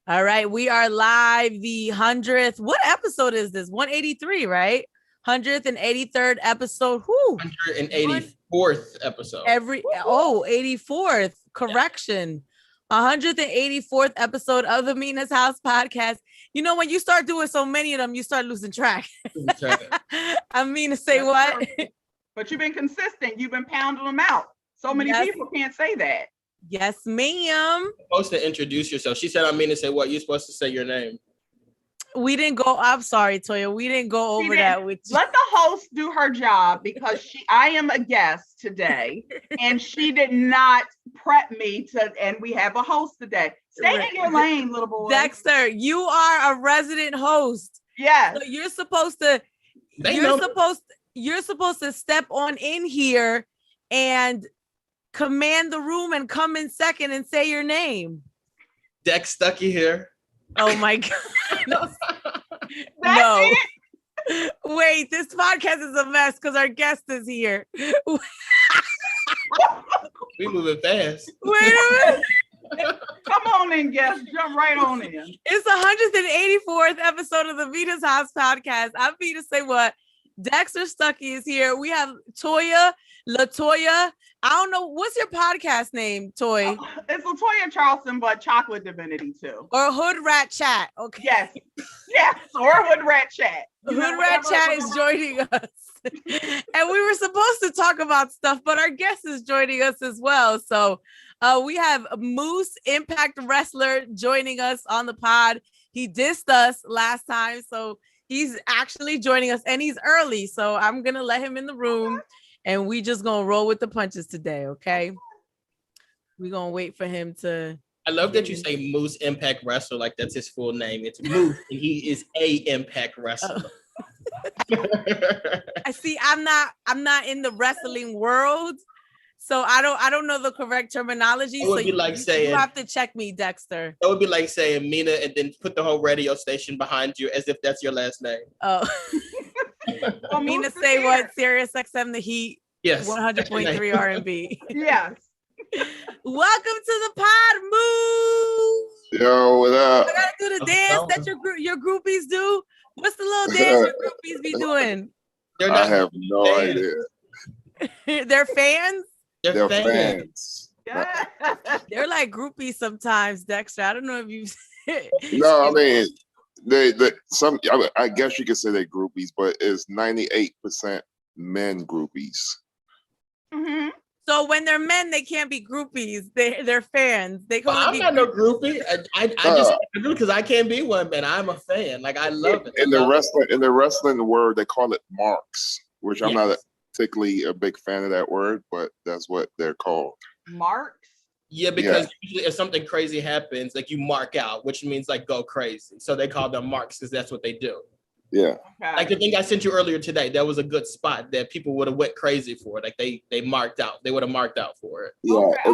All right, we are live. The 100th. What episode is this? 183, right? 183rd episode. Whoo. 184th episode. 84th. Correction. 184th episode of the Mina's House podcast. You know, when you start doing so many of them, you start losing track. I'm Mina SayWhat. But you've been consistent. You've been pounding them out. So many people can't say that. Yes, ma'am. You're supposed to introduce yourself. She said, I'm Mina SayWhat. You're supposed to say your name. We didn't go. I'm sorry, Toya. We didn't go over that with you. Let the host do her job because I am a guest today and she did not prep me and we have a host today. Stay in your lane, little boy. Dexter, you are a resident host. Yes. So you're supposed to step on in here and command the room and come in second and say your name. Stuckey here. Oh my God. No. Wait, this podcast is a mess because our guest is here. We moving fast. Wait a minute. Come on in, guest. Jump right on in. It's the 184th episode of the Mina's House podcast. I'm Mina SayWhat. Dexter Stuckey is here. We have Toya, Latoya. I don't know. What's your podcast name, Toy? It's Latoya Charleston, but Chocolate Divinity too. Or Hood Rat Chat. Okay. Yes. Or Hood Rat Chat. Hood Rat Chat is joining us. And we were supposed to talk about stuff, but our guest is joining us as well. So we have Moose, Impact Wrestler, joining us on the pod. He dissed us last time, so he's actually joining us, and he's early. So I'm going to let him in the room. And we just gonna roll with the punches today, okay? We're gonna wait for him to. I love that you say Moose Impact Wrestler like that's his full name. It's Moose, and he is a Impact Wrestler. I see. I'm not in the wrestling world, so I don't know the correct terminology. It would so be like saying, you have to check me, Dexter. It would be like saying Mina and then put the whole radio station behind you as if that's your last name. Oh. Mina SayWhat, Sirius XM, The Heat. Yes. 100.3 R&B. Yes. Welcome to the pod, Moose. Yo, what up? I gotta do the dance that your groupies do. What's the little dance your groupies be doing? I have no idea. They're fans? They're fans. Yeah. They're like groupies sometimes, Dexter. I don't know if you. No, I mean, I guess you could say they're groupies, but it's 98% men groupies. Mm-hmm. So when they're men, they can't be groupies. They're fans. I'm not no groupie. I just do because I can't be one, man. I'm a fan. Like I love it. In the wrestling word, they call it marks, which I'm not particularly a big fan of that word, but that's what they're called. Marks? Yeah, because usually if something crazy happens, like you mark out, which means like go crazy. So they call them marks because that's what they do. Yeah. Okay. Like the thing I sent you earlier today, that was a good spot that people would have went crazy for. Like they marked out. They would have marked out for it. Yeah. Okay.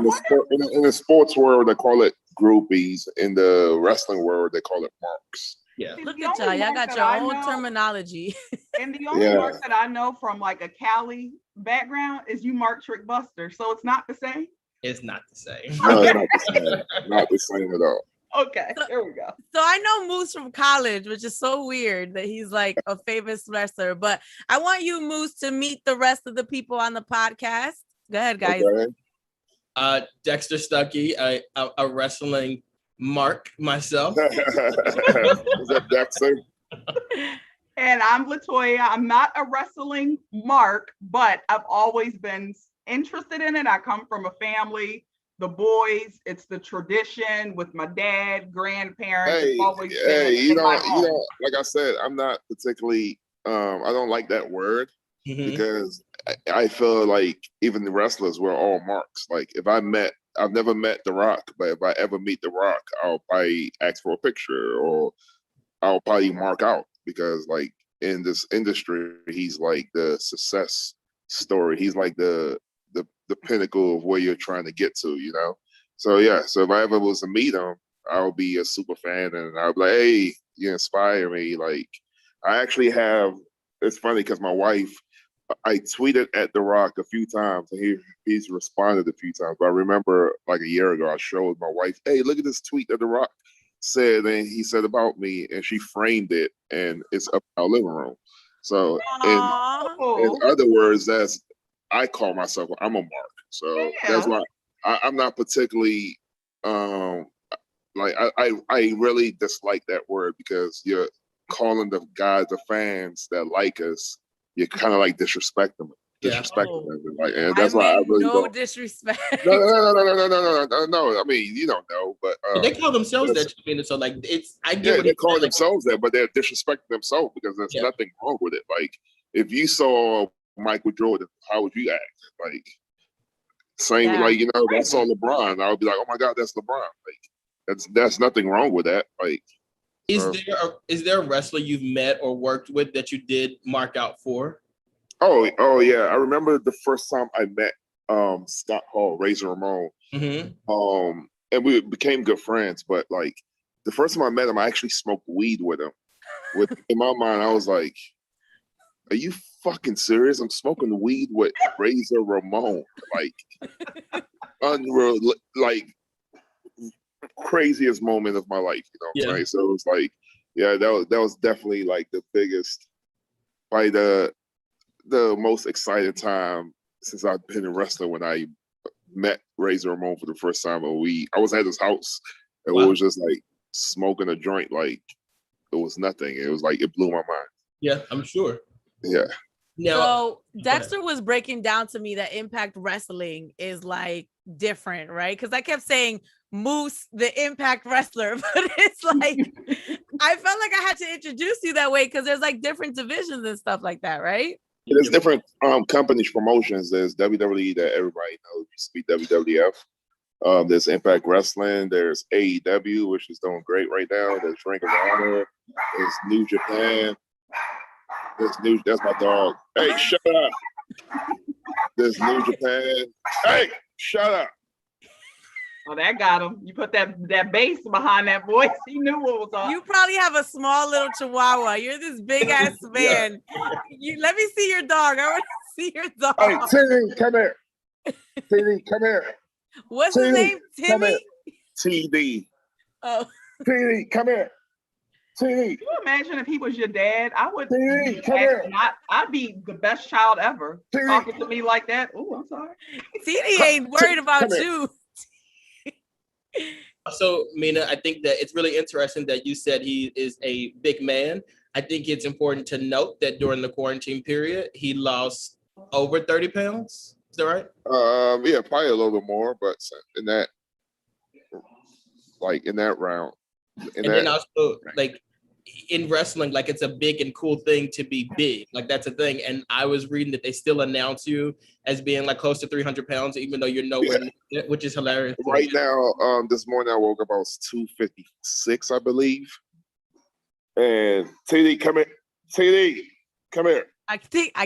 In the sports world, they call it groupies. In the wrestling world, they call it marks. Yeah. Look at y'all. Y'all got your own terminology. And the only mark that I know from like a Cali background is you mark Trick Buster. So it's not the same? It's not the same. No, it's not the same. Not the same at all. Okay, there we go. So I know Moose from college, which is so weird that he's like a famous wrestler. But I want you, Moose, to meet the rest of the people on the podcast. Go ahead, guys. Okay. Dexter Stuckey, a wrestling mark myself. Is that Dexter? And I'm Latoya. I'm not a wrestling mark, but I've always been interested in it. I come from a family. The boys, it's the tradition with my dad, grandparents. You know, like I said, I'm not particularly, I don't like that word because I feel like even the wrestlers were all marks. Like I've never met The Rock, but if I ever meet The Rock, I'll probably ask for a picture or I'll probably mark out because like in this industry, he's like the success story. He's like the pinnacle of where you're trying to get to, you know? So yeah, so if I ever was to meet him, I'll be a super fan and I'll be like, hey, you inspire me. Like I actually have, it's funny because my wife, I tweeted at The Rock a few times and he's responded a few times. But I remember like a year ago, I showed my wife, hey, look at this tweet that The Rock said and he said about me, and she framed it, and it's up in our living room. So in other words, I call myself, I'm a mark. So that's why I'm not particularly like I really dislike that word, because you're calling the guys, the fans that like us, you're kind of like disrespecting them. Disrespecting them, like, and that's why I really don't. Disrespect. No. I mean, you don't know, but they call themselves that. So like, it's I get what they call themselves that, but they're disrespecting themselves because there's nothing wrong with it. Like, if you saw Michael Jordan, how would you act? Like, same, like, you know, if I saw LeBron, I would be like, oh my God, that's LeBron. Like, that's nothing wrong with that. Like, is there a wrestler you've met or worked with that you did mark out for? Oh yeah, I remember the first time I met Scott Hall, Razor Ramon. And we became good friends. But like the first time I met him, I actually smoked weed with him. In my mind, I was like, "Are you fucking serious? I'm smoking weed with Razor Ramon." Like unreal, like craziest moment of my life. You know, right? So it was like, that was definitely like the biggest, like the most exciting time since I've been a wrestler, when I met Razor Ramon for the first time. I was at his house, and we was just like smoking a joint like it was nothing. It was like, it blew my mind. Yeah, I'm sure. Yeah. So Dexter was breaking down to me that Impact Wrestling is like different, right? Because I kept saying Moose, the Impact wrestler, but it's like I felt like I had to introduce you that way because there's like different divisions and stuff like that, right? There's different companies, promotions. There's WWE that everybody knows, used to be WWF. There's Impact Wrestling. There's AEW, which is doing great right now. There's Ring of Honor. There's New Japan. That's my dog. Hey, shut up. There's New Japan. Hey, shut up. Oh, that got him. You put that bass behind that voice. He knew what was up. You probably have a small little chihuahua. You're this big ass man. Let me see your dog. I want to see your dog. Hey, TD, come here. TD, come here. What's his name? Timmy? TD. Oh. TD, come here. TD. Can you imagine if he was your dad? I would. TD, come here. I'd be the best child ever. TD. Talking to me like that. Oh, I'm sorry. TD ain't worried about you. So, Mina, I think that it's really interesting that you said he is a big man. I think it's important to note that during the quarantine period, he lost over 30 pounds. Is that right? Yeah, probably a little bit more, but in that round. Then also, like, in wrestling, like, it's a big and cool thing to be big. Like, that's a thing. And I was reading that they still announce you as being like close to 300 pounds, even though you're nowhere near it, which is hilarious. Right now, this morning I woke up, I was 256, I believe. And TD, come here. TD, come here. I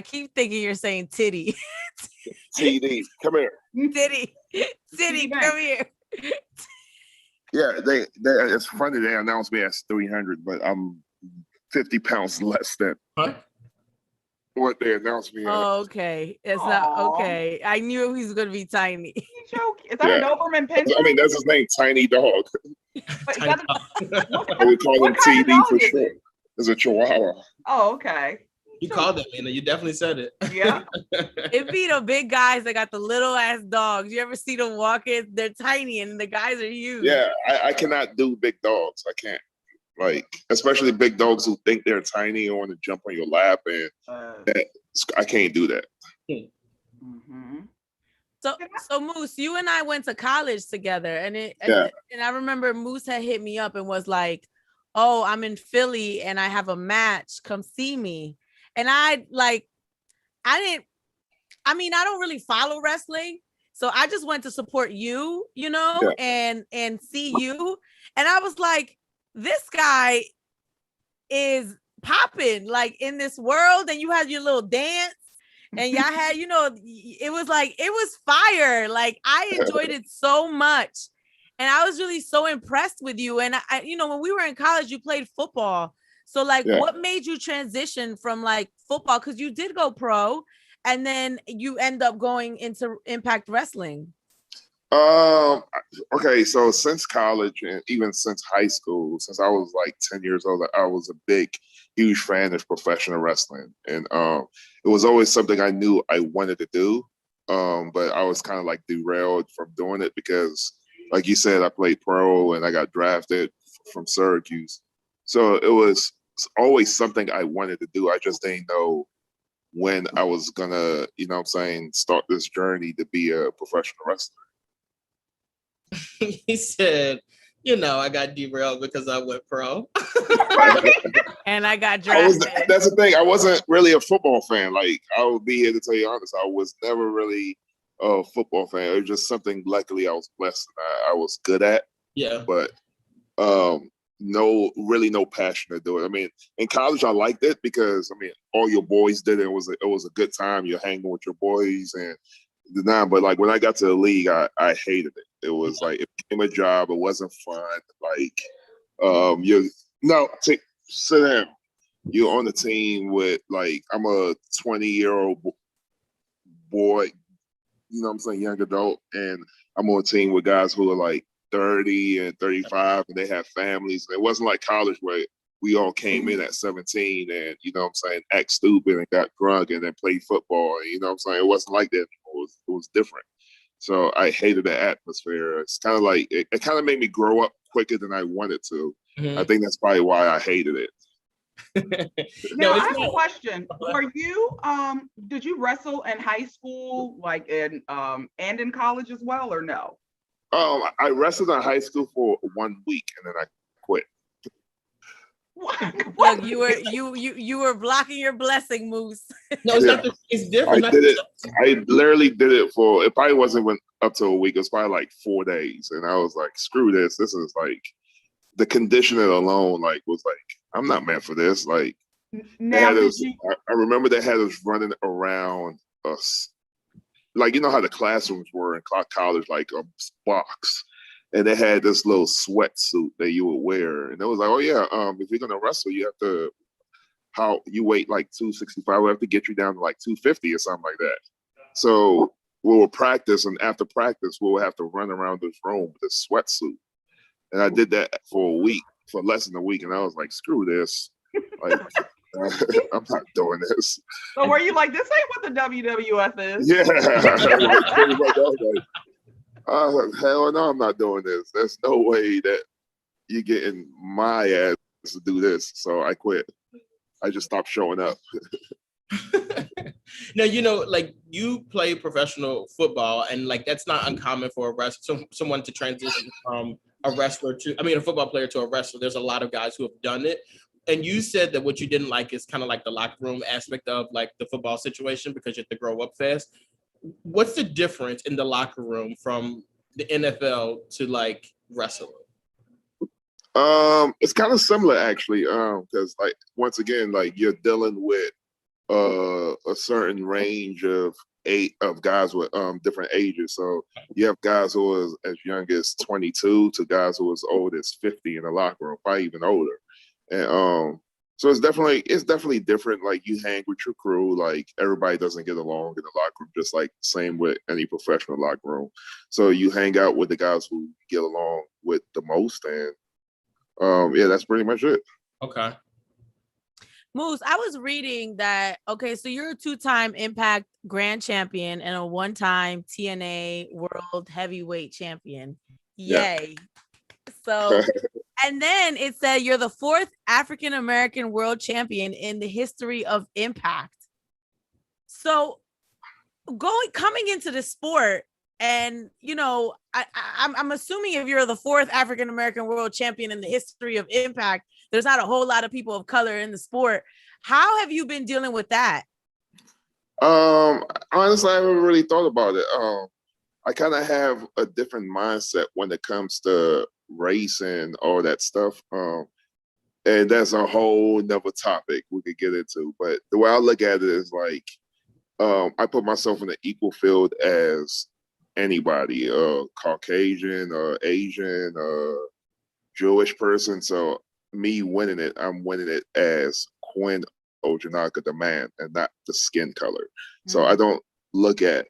keep thinking you're saying titty. TD, come here. Titty, come here. Yeah, it's funny they announced me as 300, but I'm 50 pounds less than what they announced me as. Oh, okay. It's not okay. I knew he was going to be tiny. Is that a Doberman Pinscher? I mean, that's his name, Tiny Dog. We call him TD for short. It's a Chihuahua. Oh, okay. You called it, Mina. You definitely said it. Yeah. It be the big guys that got the little ass dogs. You ever see them walking? They're tiny and the guys are huge. Yeah, I cannot do big dogs. I can't. Like, especially big dogs who think they're tiny and want to jump on your lap, and I can't do that. Mm-hmm. So Moose, you and I went to college together, and I remember Moose had hit me up and was like, "Oh, I'm in Philly and I have a match. Come see me." And I don't really follow wrestling. So I just went to support you, and see you. And I was like, this guy is popping like in this world. And you had your little dance and y'all had, it was fire. Like I enjoyed it so much. And I was really so impressed with you. And I when we were in college, you played football. So what made you transition from like football? Because you did go pro and then you end up going into Impact Wrestling. Okay, so since college and even since high school, since I was like 10 years old, I was a big, huge fan of professional wrestling. And it was always something I knew I wanted to do. But I was kind of like derailed from doing it because, like you said, I played pro and I got drafted from Syracuse. So it was always something I wanted to do. I just didn't know when I was gonna, start this journey to be a professional wrestler. He said, I got derailed because I went pro. And I got drafted. That's the thing. I wasn't really a football fan. Like, I will be here to tell you honest. I was never really a football fan. It was just something luckily I was blessed and I was good at. Yeah. But no passion to do it. I mean, in college I liked it because all your boys did it. It was a good time. You're hanging with your boys and but like when I got to the league, I hated it. It was like it became a job. It wasn't fun. Like sit down. You're on the team with like I'm a 20-year-old boy, young adult, and I'm on a team with guys who are like 30 and 35 and they have families. And it wasn't like college where we all came in at 17 and act stupid and got drunk and then played football. It wasn't like that. It was different. So I hated the atmosphere. It's kind of like it kind of made me grow up quicker than I wanted to. Mm-hmm. I think that's probably why I hated it. Now I have a question. Were you did you wrestle in high school, like in and in college as well, or no? I wrestled in high school for 1 week and then I quit. Look, you were blocking your blessing, Moose. No, it's not. It's different. I literally did it for. It probably wasn't even up to a week. It was probably like 4 days, and I was like, "Screw this! This is like the conditioning alone. Like was like I'm not meant for this." Like now, I remember they had us running around us, like how the classrooms were in college, like a box. And they had this little sweatsuit that you would wear. And it was like, oh yeah, if you're gonna wrestle, you have to you weight like 265, we have to get you down to like 250 or something like that. So we will practice, and after practice, we'll have to run around this room with a sweatsuit. And I did that for a week, for less than a week, and I was like, screw this. Like I'm not doing this. So were you like, this ain't what the WWF is? Yeah. Hell no, I'm not doing this. There's no way that you're getting my ass to do this. So I quit. I just stopped showing up. Now, like you play professional football, and like that's not uncommon for someone to transition from a football player to a wrestler. There's a lot of guys who have done it. And you said that what you didn't like is kind of like the locker room aspect of like the football situation because you have to grow up fast. What's the difference in the locker room from the NFL to like wrestling? It's kind of similar actually, because like once again, like you're dealing with a certain range of guys with different ages. So you have guys who are as young as 22 to guys who are as old as 50 in the locker room, probably even older. And so it's definitely different. Like you hang with your crew, like everybody doesn't get along in the locker room, just like same with any professional locker room. So you hang out with the guys who get along with the most, and yeah, that's pretty much it. Okay. Moose, I was reading that, okay, so you're a 2-time Impact Grand Champion and a 1-time TNA World Heavyweight Champion. Yay. Yeah. So... And then it said you're the 4th African-American world champion in the history of Impact. So coming into the sport, and I'm assuming if you're the 4th African-American world champion in the history of Impact, there's not a whole lot of people of color in the sport. How have you been dealing with that? Honestly, I haven't really thought about it. I kind of have a different mindset when it comes to race and all that stuff. And that's a whole nother topic we could get into. But the way I look at it is like, I put myself in an equal field as anybody, Caucasian, Asian, Jewish person. So me winning it, I'm winning it as Quinn Ojanaka, the man, and not the skin color. Mm-hmm. So I don't look at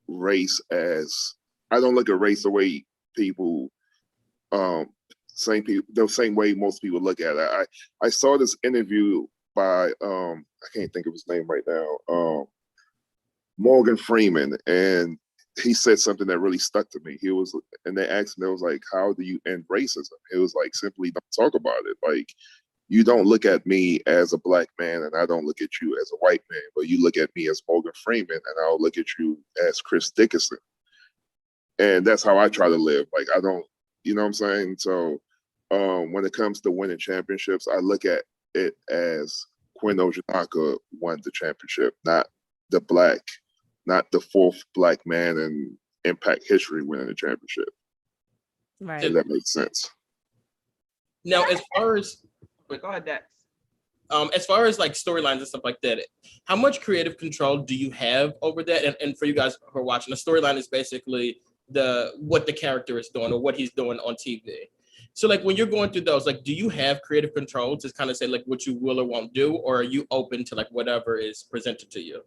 race as I don't look at race the way people, the same way most people look at it. I saw this interview by I can't think of his name right now, Morgan Freeman, and he said something that really stuck to me. And they asked him, it was like, how do you end racism? It was like, simply don't talk about it. Like, you don't look at me as a black man and I don't look at you as a white man, but you look at me as Morgan Freeman and I'll look at you as Chris Dickinson. And that's how I try to live. Like, I don't, you know what I'm saying? So when it comes to winning championships, I look at it as Quinn Ojanaka won the championship, not the fourth black man in Impact history winning the championship. Right. If that makes sense. Now, as far as go ahead, Dex. As far as like storylines and stuff like that, how much creative control do you have over that? And for you guys who are watching, the storyline is basically what the character is doing or what he's doing on TV. So like when you're going through those, like, do you have creative control to kind of say like what you will or won't do, or are you open to like whatever is presented to you?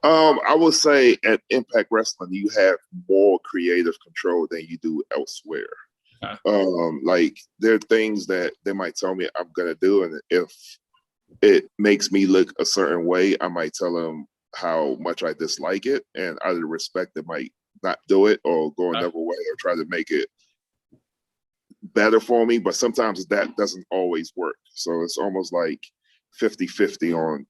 I would say at Impact Wrestling, you have more creative control than you do elsewhere. Okay. Like there are things that they might tell me I'm gonna do, and if it makes me look a certain way, I might tell them how much I dislike it, and out of respect, they might not do it or go another way or try to make it better for me. But sometimes that doesn't always work. So it's almost like 50-50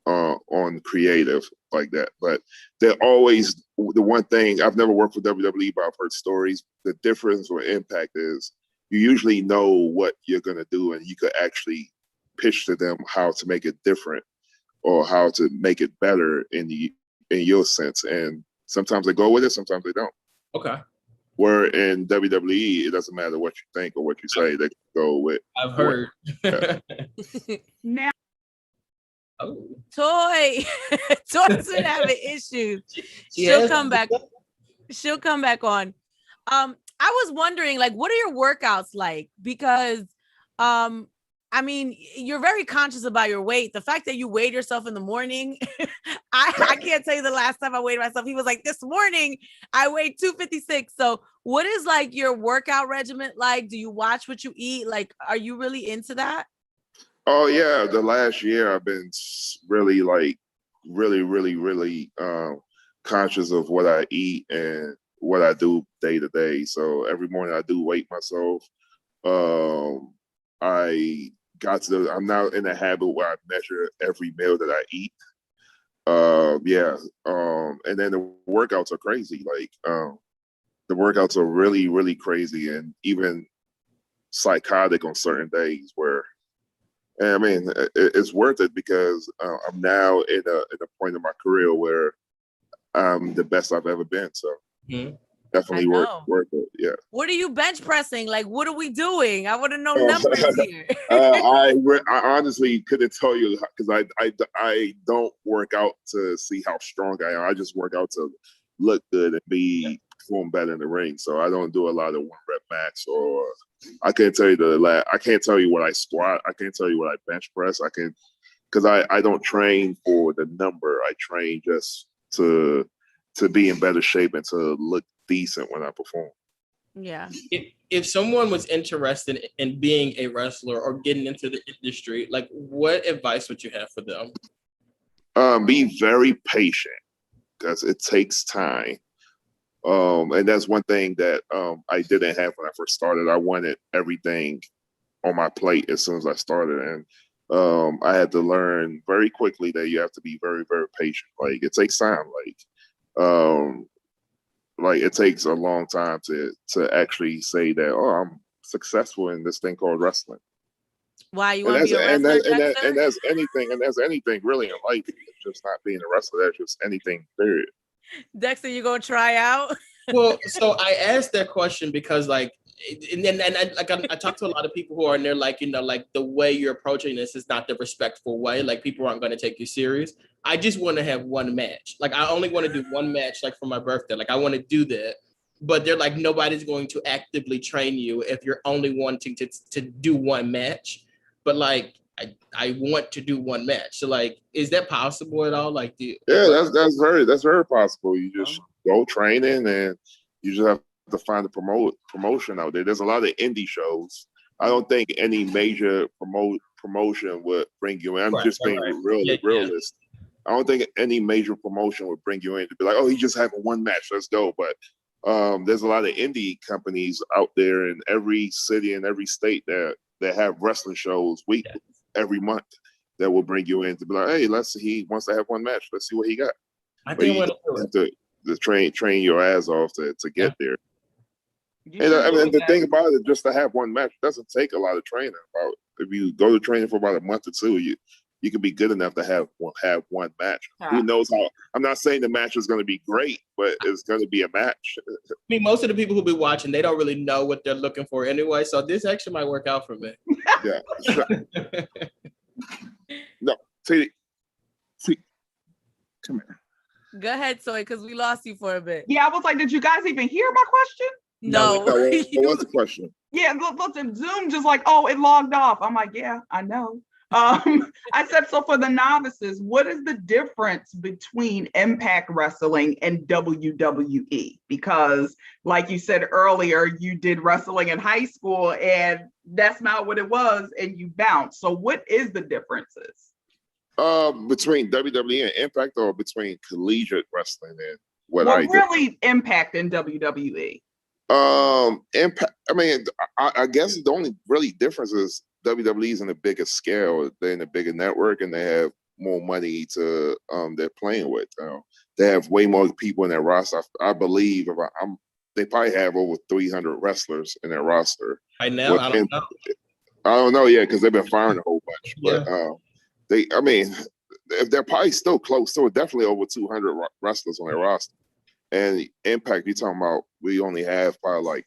on creative like that. But they're always the one thing. I've never worked for WWE, but I've heard stories. The difference with Impact is you usually know what you're gonna do, and you could actually pitch to them how to make it different or how to make it better in your sense. And sometimes they go with it, sometimes they don't. Okay. Where in WWE, it doesn't matter what you think or what you say, they go with. I've heard. Yeah. Now, Toy's been having issues. She'll come back. She'll come back on. I was wondering, like, what are your workouts like? Because, I mean, you're very conscious about your weight. The fact that you weighed yourself in the morning, I can't tell you the last time I weighed myself. He was like, this morning I weighed 256. So what is like your workout regimen like? Do you watch what you eat? Like, are you really into that? Oh yeah, the last year I've been really conscious of what I eat and what I do day to day. So every morning I do weight myself. I'm now in a habit where I measure every meal that I eat. And then the workouts are crazy. Like the workouts are really, really crazy and even psychotic on certain days where, and I mean, it's worth it because I'm now in a point in my career where I'm the best I've ever been. So definitely worth it. Yeah. What are you bench pressing? Like, what are we doing? I want to know numbers here. I honestly couldn't tell you because I don't work out to see how strong I am. I just work out to look good and perform better in the ring. So I don't do a lot of 1-rep max, or I can't tell you I can't tell you what I squat. I can't tell you what I bench press. Because I don't train for the number. I train just to be in better shape and to look decent when I perform. Yeah. If someone was interested in being a wrestler or getting into the industry, like what advice would you have for them? Be very patient because it takes time. And that's one thing that I didn't have when I first started. I wanted everything on my plate as soon as I started. And I had to learn very quickly that you have to be very, very patient. Like it takes time. Like it takes a long time to actually say that, oh, I'm successful in this thing called wrestling. Why you want to be a wrestler? And that's anything really in life. It's just not being a wrestler. That's just anything, period. Dexter, you gonna try out? Well, so I asked that question because like, I talked to a lot of people who are in there, like, you know, like the way you're approaching this is not the respectful way. Like people aren't going to take you serious. I just want to have one match. Like I only want to do one match, like for my birthday. Like I want to do that, but they're like, nobody's going to actively train you if you're only wanting to do one match. But like, I want to do one match. So like, is that possible at all? Like, that's very possible. You just go training and You just have to find the promotion out there. There's a lot of indie shows. I don't think any major promotion would bring you in. I'm just being realist. I don't think any major promotion would bring you in to be like, oh, he just having one match, let's go. But there's a lot of indie companies out there in every city and every state that have wrestling shows weekly, every month, that will bring you in to be like, hey, he wants to have one match. Let's see what he got. I think you have to train your ass off to get there. And I mean, the thing about it, just to have one match doesn't take a lot of training. If you go to training for about a month or two, you can be good enough to have one match. Who knows how? I'm not saying the match is going to be great, but it's going to be a match. I mean, most of the people who be watching, they don't really know what they're looking for anyway. So this actually might work out for me. Yeah. No, see, come here. Go ahead, Soy, because we lost you for a bit. Yeah, I was like, did you guys even hear my question? No. What's the question? Yeah, look, Zoom just like, oh, it logged off. I'm like, yeah, I know. I said, so for the novices, what is the difference between Impact Wrestling and WWE? Because like you said earlier, you did wrestling in high school and that's not what it was and you bounced. So what is the differences? Between WWE and Impact, or between collegiate wrestling and what I really Impact and WWE? Impact. I mean, I guess the only really difference is WWE's in a bigger scale. They're in a bigger network, and they have more money to they're playing with. They have way more people in their roster. I believe they probably have over 300 wrestlers in their roster. I know. I don't know. I don't know. Yeah, because they've been firing a whole bunch. But I mean, they're probably still close. So definitely over 200 wrestlers on their roster. And Impact, you're talking about, we only have probably like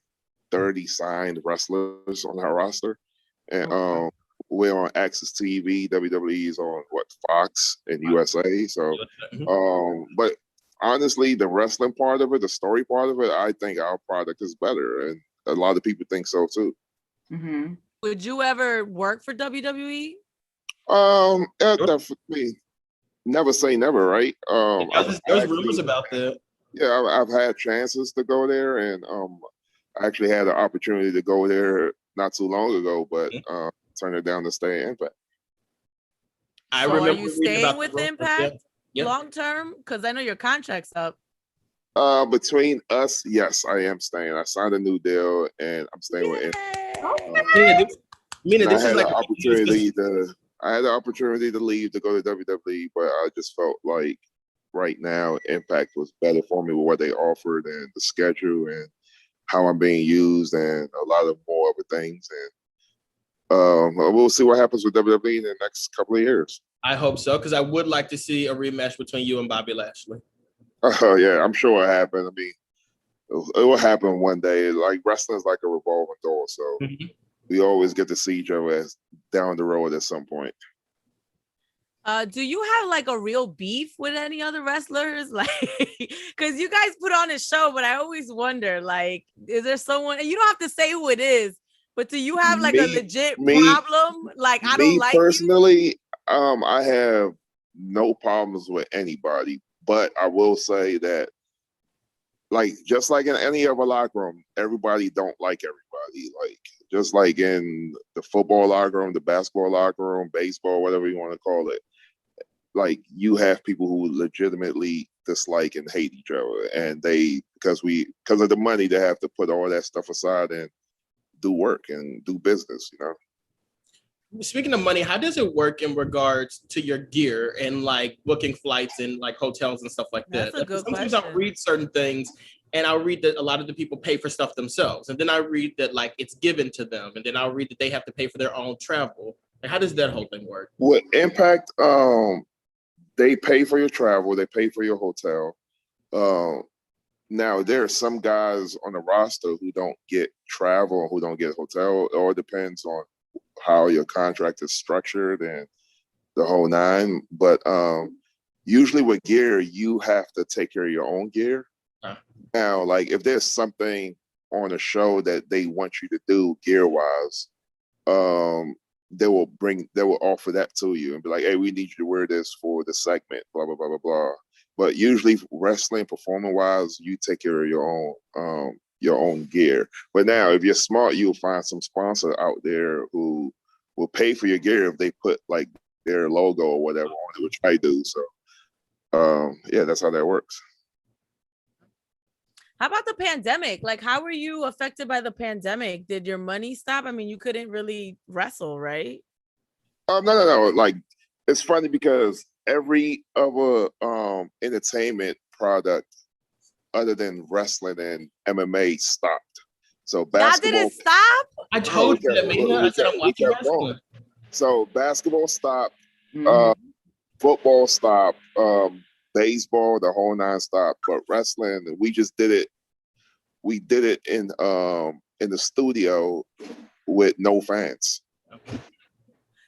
30 signed wrestlers on our roster. And we're on Access TV. WWE's on Fox and USA. So, but honestly, the wrestling part of it, the story part of it, I think our product is better, and a lot of people think so too. Mm-hmm. Would you ever work for WWE? Definitely. Never say never, right? There's rumors about that. Yeah, I've had chances to go there, and I actually had the opportunity to go there not too long ago, but turned it down to stay in Impact. So are you staying with Impact long term? Because I know your contract's up. Between us, yes, I am staying. I signed a new deal, and I'm staying with Impact. I had the opportunity to leave to go to WWE, but I just felt like right now Impact was better for me with what they offered and the schedule and how I'm being used and a lot of more other things. And we'll see what happens with WWE in the next couple of years. I hope so, because I would like to see a rematch between you and Bobby Lashley. Oh yeah, I'm sure it'll happen. I mean, it will happen one day. Like, wrestling is like a revolving door, so we always get to see each other down the road at some point. Do you have like a real beef with any other wrestlers? Like, because you guys put on a show, but I always wonder, like, is there someone, and you don't have to say who it is, but do you have like a legit problem? Like, I don't like personally, I have no problems with anybody, but I will say that, like, just like in any other locker room, everybody don't like everybody. Like, just like in the football locker room, the basketball locker room, baseball, whatever you want to call it. Like, you have people who legitimately dislike and hate each other, and because of the money, they have to put all that stuff aside and do work and do business, you know? Speaking of money, how does it work in regards to your gear and like booking flights and like hotels and stuff like that? That's a good Sometimes question. I'll read certain things and I'll read that a lot of the people pay for stuff themselves. And then I read that like it's given to them. And then I'll read that they have to pay for their own travel. And how does that whole thing work? With Impact, they pay for your travel, they pay for your hotel. Now, there are some guys on the roster who don't get travel, who don't get hotel. It all depends on how your contract is structured and the whole nine. But usually with gear, you have to take care of your own gear. Now, like, if there's something on a show that they want you to do gear-wise, they will offer that to you and be like, hey, we need you to wear this for the segment, blah, blah, blah, blah, blah. But usually wrestling, performing wise, you take care of your own gear. But now, if you're smart, you'll find some sponsor out there who will pay for your gear if they put like their logo or whatever on it, which I do. So, yeah, that's how that works. How about the pandemic? Like, how were you affected by the pandemic? Did your money stop? I mean, you couldn't really wrestle, right? No. Like, it's funny because every other entertainment product other than wrestling and MMA stopped. So basketball. Y'all didn't stop? I told you that, Mina. I said I'm watching wrestling. So basketball stopped, football stopped, baseball, the whole nine stopped. But wrestling, we just did it. We did it in the studio with no fans. Okay.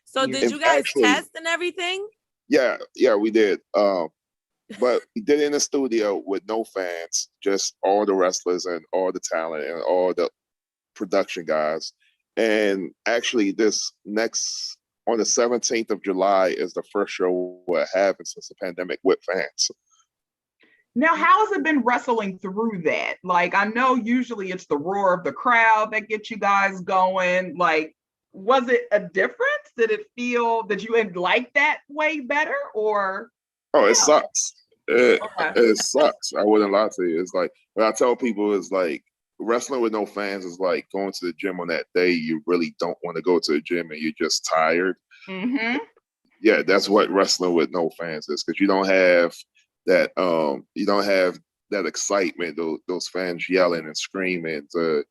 So did you guys test and everything? Yeah, we did. But we did it in the studio with no fans, just all the wrestlers and all the talent and all the production guys. And actually, on the 17th of July is the first show we're having since the pandemic with fans. Now, how has it been wrestling through that? Like, I know usually it's the roar of the crowd that gets you guys going. Like, was it a difference? Did it feel that you had liked that way better, or? Oh, it sucks. It sucks. I wouldn't lie to you. It's like, when I tell people, it's like wrestling with no fans is like going to the gym on that day you really don't want to go to the gym and you're just tired. Mm-hmm. Yeah, that's what wrestling with no fans is, because you don't have that excitement, those fans yelling and screaming to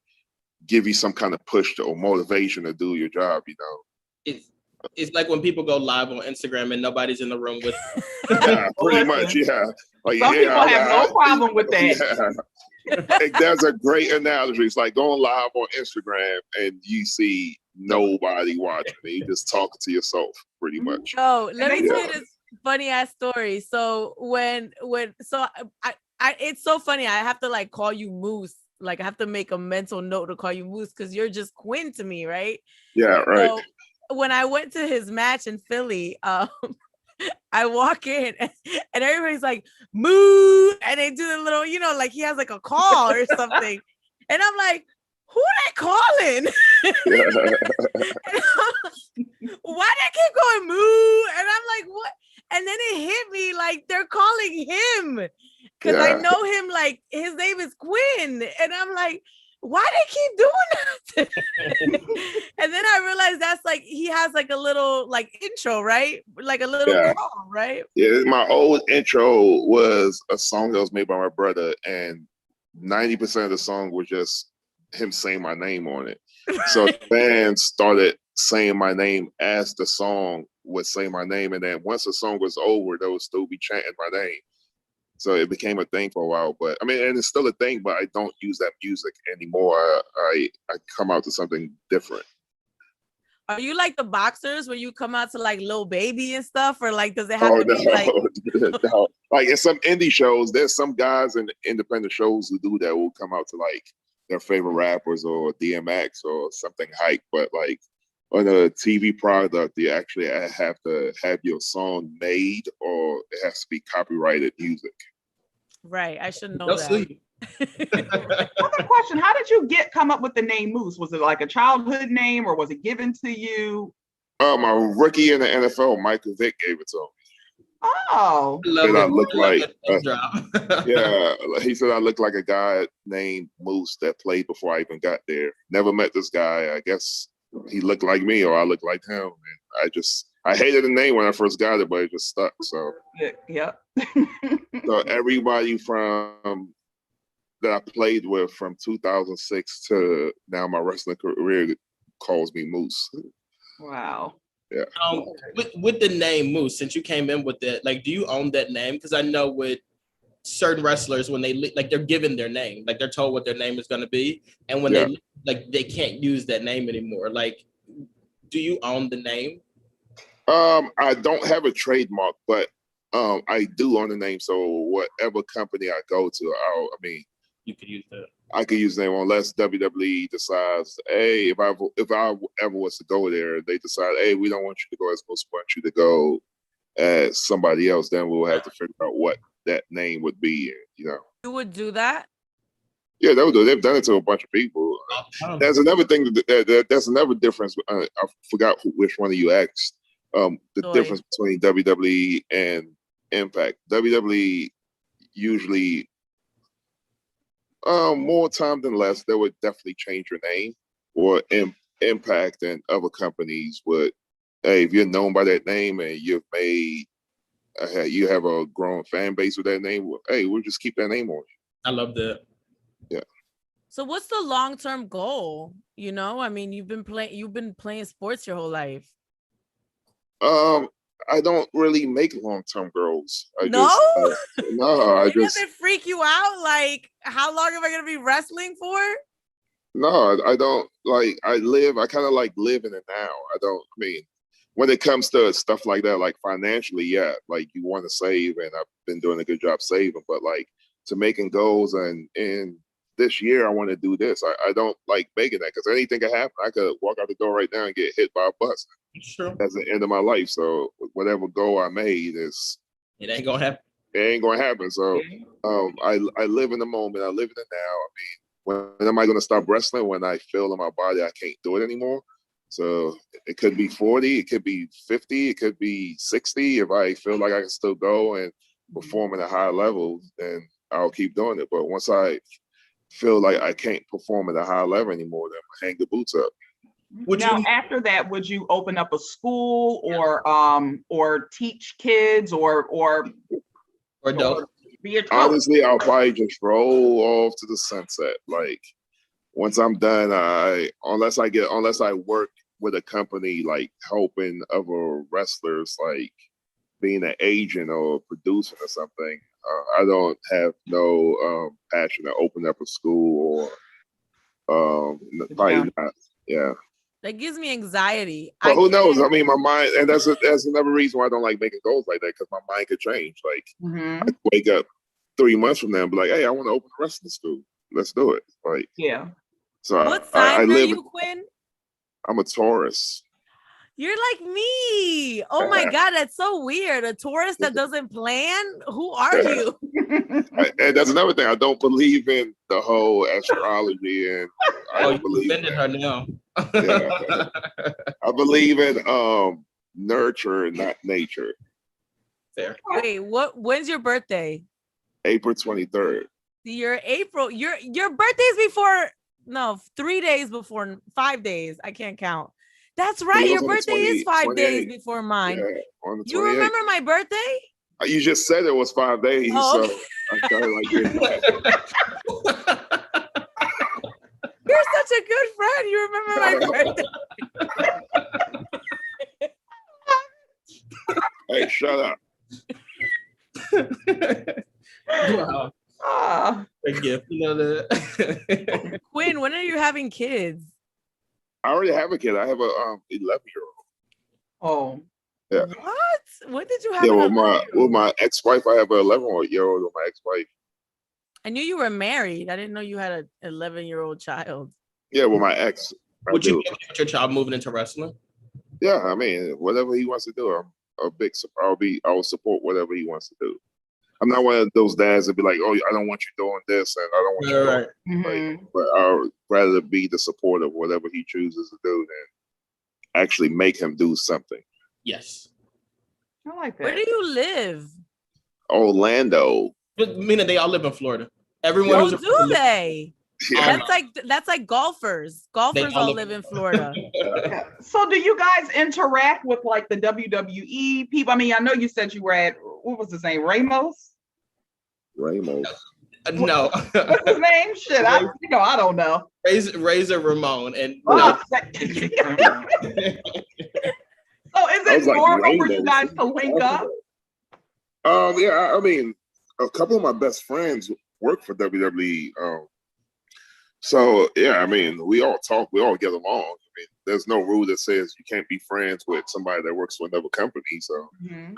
give you some kind of push or motivation to do your job, you know. It's like when people go live on Instagram and nobody's in the room with them. Yeah, pretty much, yeah. Like, some people have no problem with that. Yeah. That's a great analogy. It's like going live on Instagram and you see nobody watching. You just talking to yourself, pretty much. Oh, let me tell you this funny ass story. So I it's so funny. I have to like call you Moose. Like I have to make a mental note to call you Moose because you're just Quinn to me, right? Yeah, right. So when I went to his match in Philly, I walk in and everybody's like, moo, and they do the little, you know, like he has like a call or something. And I'm like, who they calling? Why they keep going moo? And I'm like, what? And then it hit me like they're calling him because I know him, like his name is Quinn. And I'm like, why they keep doing that? And then I realized that's like he has like a little like intro, right? Like a little call, right? Yeah, my old intro was a song that was made by my brother, and 90% of the song was just him saying my name on it. So fans started saying my name as the song would say my name, and then once the song was over, they would still be chanting my name. So it became a thing for a while, but I mean, and it's still a thing, but I don't use that music anymore. I come out to something different. Are you like the boxers where you come out to like Lil Baby and stuff, or like does it have to be like? No. Like in some indie shows, there's some guys in independent shows who do that, will come out to like their favorite rappers or DMX or something hype, but like on a TV product, you actually have to have your song made, or it has to be copyrighted music. Right, I should know that. Another question: how did you come up with the name Moose? Was it like a childhood name, or was it given to you? My rookie in the NFL, Michael Vick, gave it to me. Oh, I look like yeah. He said I look like a guy named Moose that played before I even got there. Never met this guy. I guess he looked like me, or I looked like him. And I hated the name when I first got it, but it just stuck. So yeah. So everybody from that I played with from 2006 to now my wrestling career calls me Moose. Wow. Yeah. With the name Moose, since you came in with it, like, do you own that name? Because I know with certain wrestlers, when they like, they're given their name, like they're told what their name is going to be, and when they can't use that name anymore. Like, do you own the name? I don't have a trademark, but I do own the name. So whatever company I go to, you could use that. I could use the name unless WWE decides, hey, if I ever was to go there, they decide, hey, we don't want you to go as Moose, want you to go as somebody else, then we'll have to figure out what that name would be. You would do that? Yeah, they've done it to a bunch of people. There's another thing. There's another difference. I forgot which one of you asked. The difference between WWE and Impact. WWE usually, more time than less, they would definitely change your name. Or Impact and other companies would, hey, if you're known by that name and you have a growing fan base with that name, hey, we'll just keep that name on you. I love that. Yeah. So what's the long-term goal? I mean, you've been playing sports your whole life. I don't really make long-term goals. It doesn't freak you out? Like, how long am I going to be wrestling for? No, I don't. Like, I kind of like live in it now. When it comes to stuff like that, like financially, yeah, like you want to save, and I've been doing a good job saving, but like to making goals and this year I want to do this. I don't like making that, because anything can happen. I could walk out the door right now and get hit by a bus. Sure. That's the end of my life. So whatever goal I made it ain't gonna happen. It ain't gonna happen. So I live in the moment. I live in it now. When am I gonna stop wrestling? When I feel in my body I can't do it anymore. So it could be 40, it could be 50, it could be 60. If I feel like I can still go and perform at a high level, then I'll keep doing it. But once I feel like I can't perform at a high level anymore, then I hang the boots up. After that, would you open up a school or teach kids or be a coach? Honestly, I'll probably just roll off to the sunset. Like, once I'm done, unless I work with a company like helping other wrestlers, like being an agent or producing or something, I don't have no passion to open up a school or probably not. Yeah. That gives me anxiety. But who knows? I mean, my mind, and that's another reason why I don't like making goals like that, because my mind could change. Like, I could wake up 3 months from now and be like, hey, I want to open a wrestling school. Let's do it. Like, yeah. So what sign are you, Quinn? I'm a Taurus. You're like me. Oh my God, that's so weird. A Taurus that doesn't plan? Who are you? And that's another thing. I don't believe in the whole astrology, and I don't believe in her now. I believe in nurture, not nature. Fair. Wait, when's your birthday? April 23rd. Your birthday's before, no, 3 days before, 5 days. I can't count. That's right. Your birthday is 5 days before mine. Yeah, you remember my birthday? You just said it was 5 days. Oh, okay. So I kind of like You're such a good friend. You remember my birthday. Hey, shut up. Wow. A gift, that. Quinn, when are you having kids? I already have a kid. I have a 11-year-old. Oh. Yeah. What? When did you have? Yeah, with my ex-wife, I have an 11-year-old with my ex-wife. I knew you were married. I didn't know you had an 11-year-old child. Yeah, with my ex. Would you get your child moving into wrestling? Yeah, I mean, whatever he wants to do, I will support whatever he wants to do. I'm not one of those dads that be like, oh, I don't want you doing this and I don't want you doing that. But I would rather be the support of whatever he chooses to do than actually make him do something. Yes. I like that. Where do you live? Orlando. Meaning they all live in Florida. Everyone who's do they? Yeah. That's like golfers. Golfers all live in Florida. So do you guys interact with like the WWE people? I mean, I know you said you were at, what was his name? Ramos? No. What's his name? Shit, I don't know. Razor Ramon. And So is it normal for you guys to link up? Yeah, I mean, a couple of my best friends work for WWE. So yeah, I mean, we all talk, we all get along. I mean, there's no rule that says you can't be friends with somebody that works for another company. So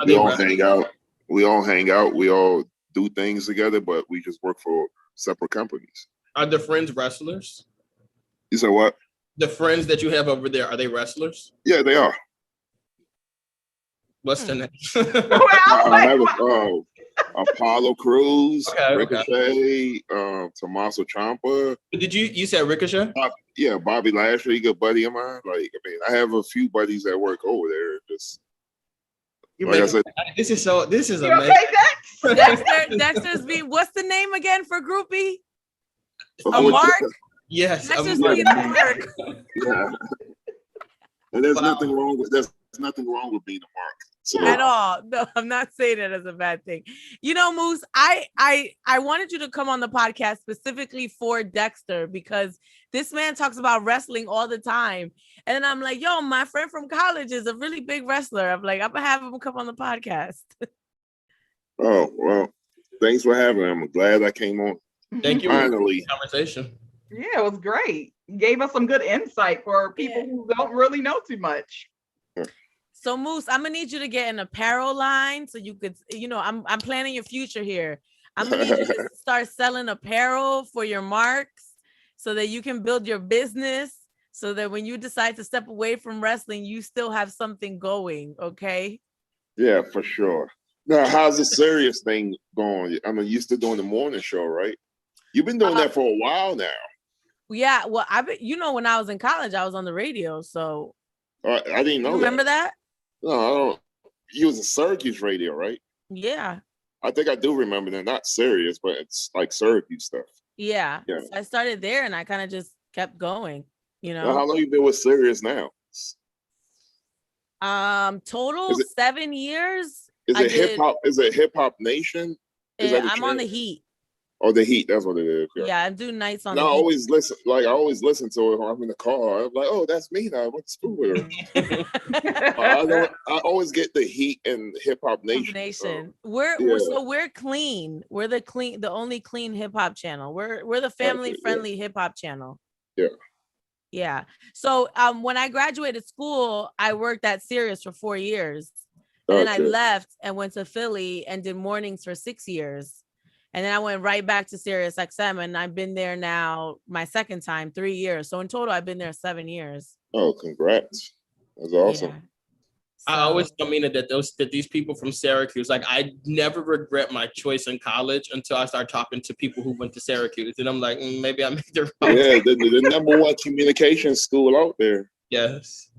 we all hang out. We all do things together, but we just work for separate companies. Are the friends wrestlers? You said what? The friends that you have over there, are they wrestlers? Yeah, they are. What's the name? Apollo Crews, Okay. Ricochet, Tommaso Ciampa. Did you said Ricochet? Yeah, Bobby Lashley, good buddy of mine. Like, I mean, I have a few buddies that work over there. Just like I said, this is You amazing. okay, Dex? Dexter's being, what's the name again for groupie? a Mark? Yes, Dexter's Mark. being a Mark. Yeah. And there's nothing wrong with being a Mark. So. At all. No, I'm not saying it as a bad thing. You know, Moose, I wanted you to come on the podcast specifically for Dexter because this man talks about wrestling all the time. And then I'm like, yo, my friend from college is a really big wrestler. I'm like, I'm gonna have him come on the podcast. Oh, well, thanks for having me. I'm glad I came on. Thank you. Finally. Conversation. Yeah, it was great. You gave us some good insight for people who don't really know too much. So Moose, I'm gonna need you to get an apparel line so you could, I'm planning your future here. I'm gonna need you to start selling apparel for your marks so that you can build your business so that when you decide to step away from wrestling, you still have something going, okay? Yeah, for sure. Now, how's the serious thing going? I mean, you're still doing the morning show, right? You've been doing that for a while now. Yeah, well, when I was in college, I was on the radio, so. I didn't know. Remember that? No, I don't. You was a Syracuse radio, right? Yeah. I think I do remember that. Not Sirius, but it's like Syracuse stuff. Yeah. So I started there and I kind of just kept going, Now, how long you been with Sirius now? Total 7 years. Is it hip hop? Is it Hip Hop Nation? I'm on the Heat. Oh, the Heat. That's what it is. Yeah, I do nights on. I always listen. Like I always listen to it when I'm in the car. I'm like, oh, that's me. I went to school with her. I always get the Heat and Hip Hop Nation. We're clean. We're the only clean hip hop channel. We're the family friendly hip hop channel. Yeah. Yeah. So when I graduated school, I worked at Sirius for 4 years. And then I left and went to Philly and did mornings for 6 years. And then I went right back to Sirius XM, and I've been there now my second time, 3 years. So in total, I've been there 7 years. Oh, congrats. That's awesome. Yeah. I always tell Mina that these people from Syracuse, like I never regret my choice in college until I start talking to people who went to Syracuse. And I'm like, maybe I made the wrong. Yeah, the number one communication school out there. Yes.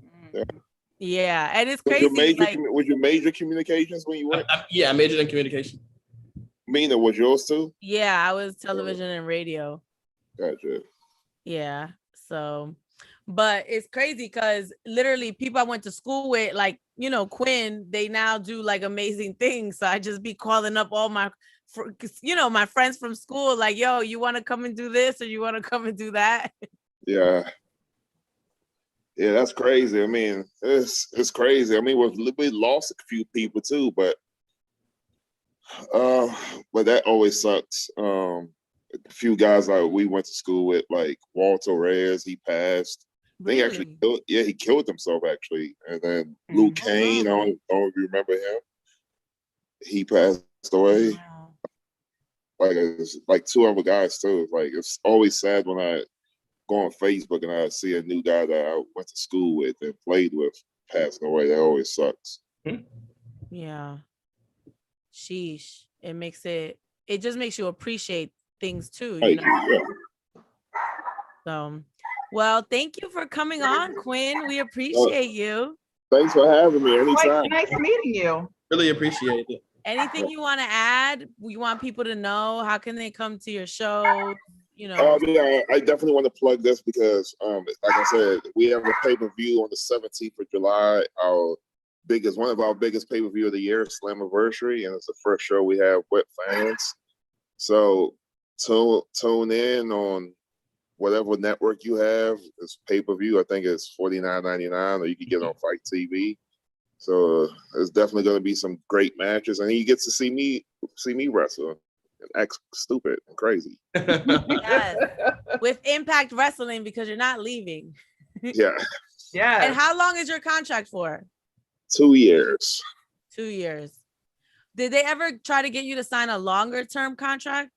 Yeah. And it's crazy. Was your major communications when you went? I majored in communication. Mina, was yours too? Yeah, I was television and radio. Gotcha. Yeah. So, but it's crazy because literally people I went to school with, like, Quinn, they now do like amazing things. So I just be calling up all my, my friends from school, like, yo, you want to come and do this or you want to come and do that? Yeah. Yeah, that's crazy. I mean, it's crazy. I mean, we lost a few people too, but that always sucks. A few guys like we went to school with, like Walter Reyes, he passed. Really? I think he killed himself actually. And then Luke Kane, I don't know if you remember him. He passed away. Wow. Like two other guys too. Like it's always sad when I go on Facebook and I see a new guy that I went to school with and played with passing away. That always sucks. Yeah. Sheesh. It just makes you appreciate things too, Yeah. So, well, thank you for coming on, Quinn. We appreciate you. Thanks for having me anytime. Nice meeting you. Really appreciate it. Anything you want to add? You want people to know? How can they come to your show? I definitely want to plug this because, like I said, we have a pay-per-view on the 17th of July. One of our biggest pay-per-view of the year, Slammiversary, and it's the first show we have with fans. So tune in on whatever network you have. It's pay-per-view. I think it's $49.99, or you can get it on Fight TV. So there's definitely going to be some great matches, and you get to see me wrestle and act stupid and crazy. Yes. With Impact Wrestling, because you're not leaving. Yeah. Yeah. And how long is your contract for? 2 years. 2 years. Did they ever try to get you to sign a longer term contract?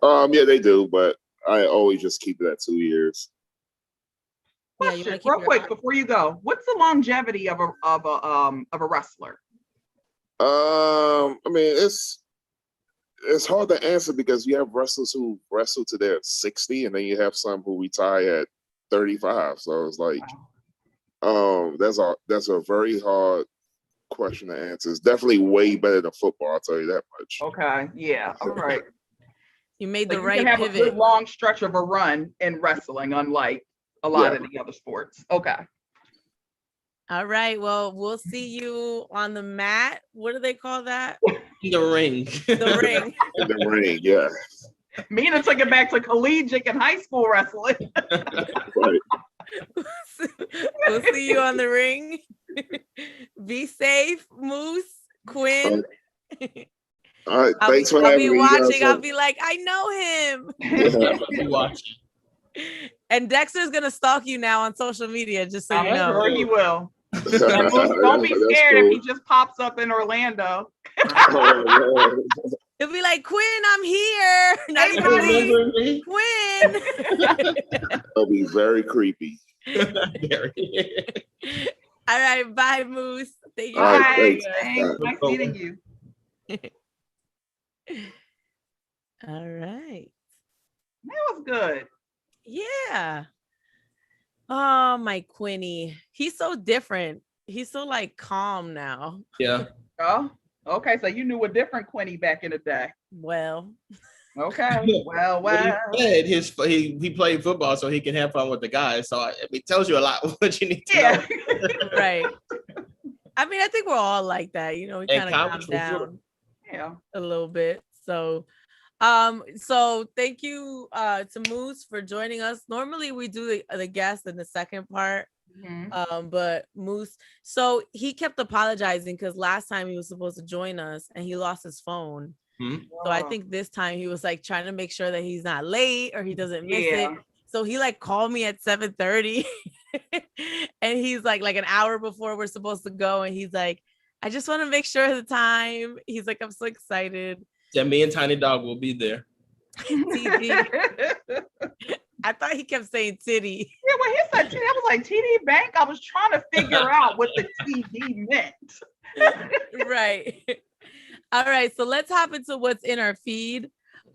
Yeah, they do, but I always just keep it at 2 years. Question, real quick before you go, what's the longevity of a wrestler? I mean, it's hard to answer because you have wrestlers who wrestle to their 60, and then you have some who retire at 35. So it's like, that's a very hard question to answer. It's definitely way better than football. I'll tell you that much. Okay, yeah, all right. You made So the you right can have pivot. a good long stretch of a run in wrestling, unlike a lot of the other sports. Okay. All right. Well, we'll see you on the mat. What do they call that? The ring. The ring. In the ring, yeah. Mina took it back to collegiate and high school wrestling. Right. We'll see you on the ring. Be safe, Moose, Quinn. All right, thanks for having me. I'll be watching. I'll be like, I know him. Be watching. And Dexter's gonna stalk you now on social media, just so you I'm know. sure he will. And don't be scared if he just pops up in Orlando. He'll be like, Quinn, I'm here. Not Hey, even buddy. Quinn. It'll be very creepy. All right, bye, Moose. Thank you. All right, Thanks. Nice meeting you. All right. That was good. Yeah. Oh, my Quinny. He's so different. He's so like calm now. Yeah. Oh, okay. So you knew a different Quinny back in the day. Well. Okay. Well. He played football so he can have fun with the guys. So it tells you a lot what you need to know. Right. I mean, I think we're all like that. You know, we kind of calm down a little bit. So thank you to Moose for joining us. Normally we do the guest in the second part. Mm-hmm. But Moose, so he kept apologizing because last time he was supposed to join us and he lost his phone. Mm-hmm. So I think this time he was like trying to make sure that he's not late or he doesn't miss it. So he like called me at 7:30 and he's like an hour before we're supposed to go. And he's like, I just want to make sure of the time. He's like, I'm so excited. Yeah, me and Tiny Dog will be there. I thought he kept saying titty. Yeah, when he said titty, I was like, TD Bank? I was trying to figure out what the TD meant. Right. All right, so let's hop into what's in our feed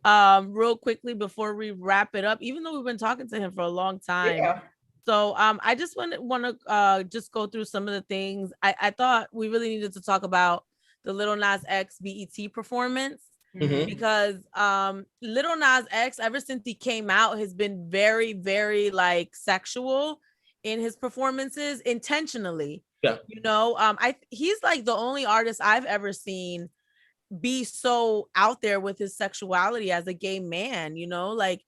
real quickly before we wrap it up, even though we've been talking to him for a long time. Yeah. So I just want to just go through some of the things. I thought we really needed to talk about the Lil Nas X BET performance. Mm-hmm. Because Lil Nas X, ever since he came out, has been very, very like sexual in his performances intentionally. Yeah. You know, he's like the only artist I've ever seen be so out there with his sexuality as a gay man, you know, like,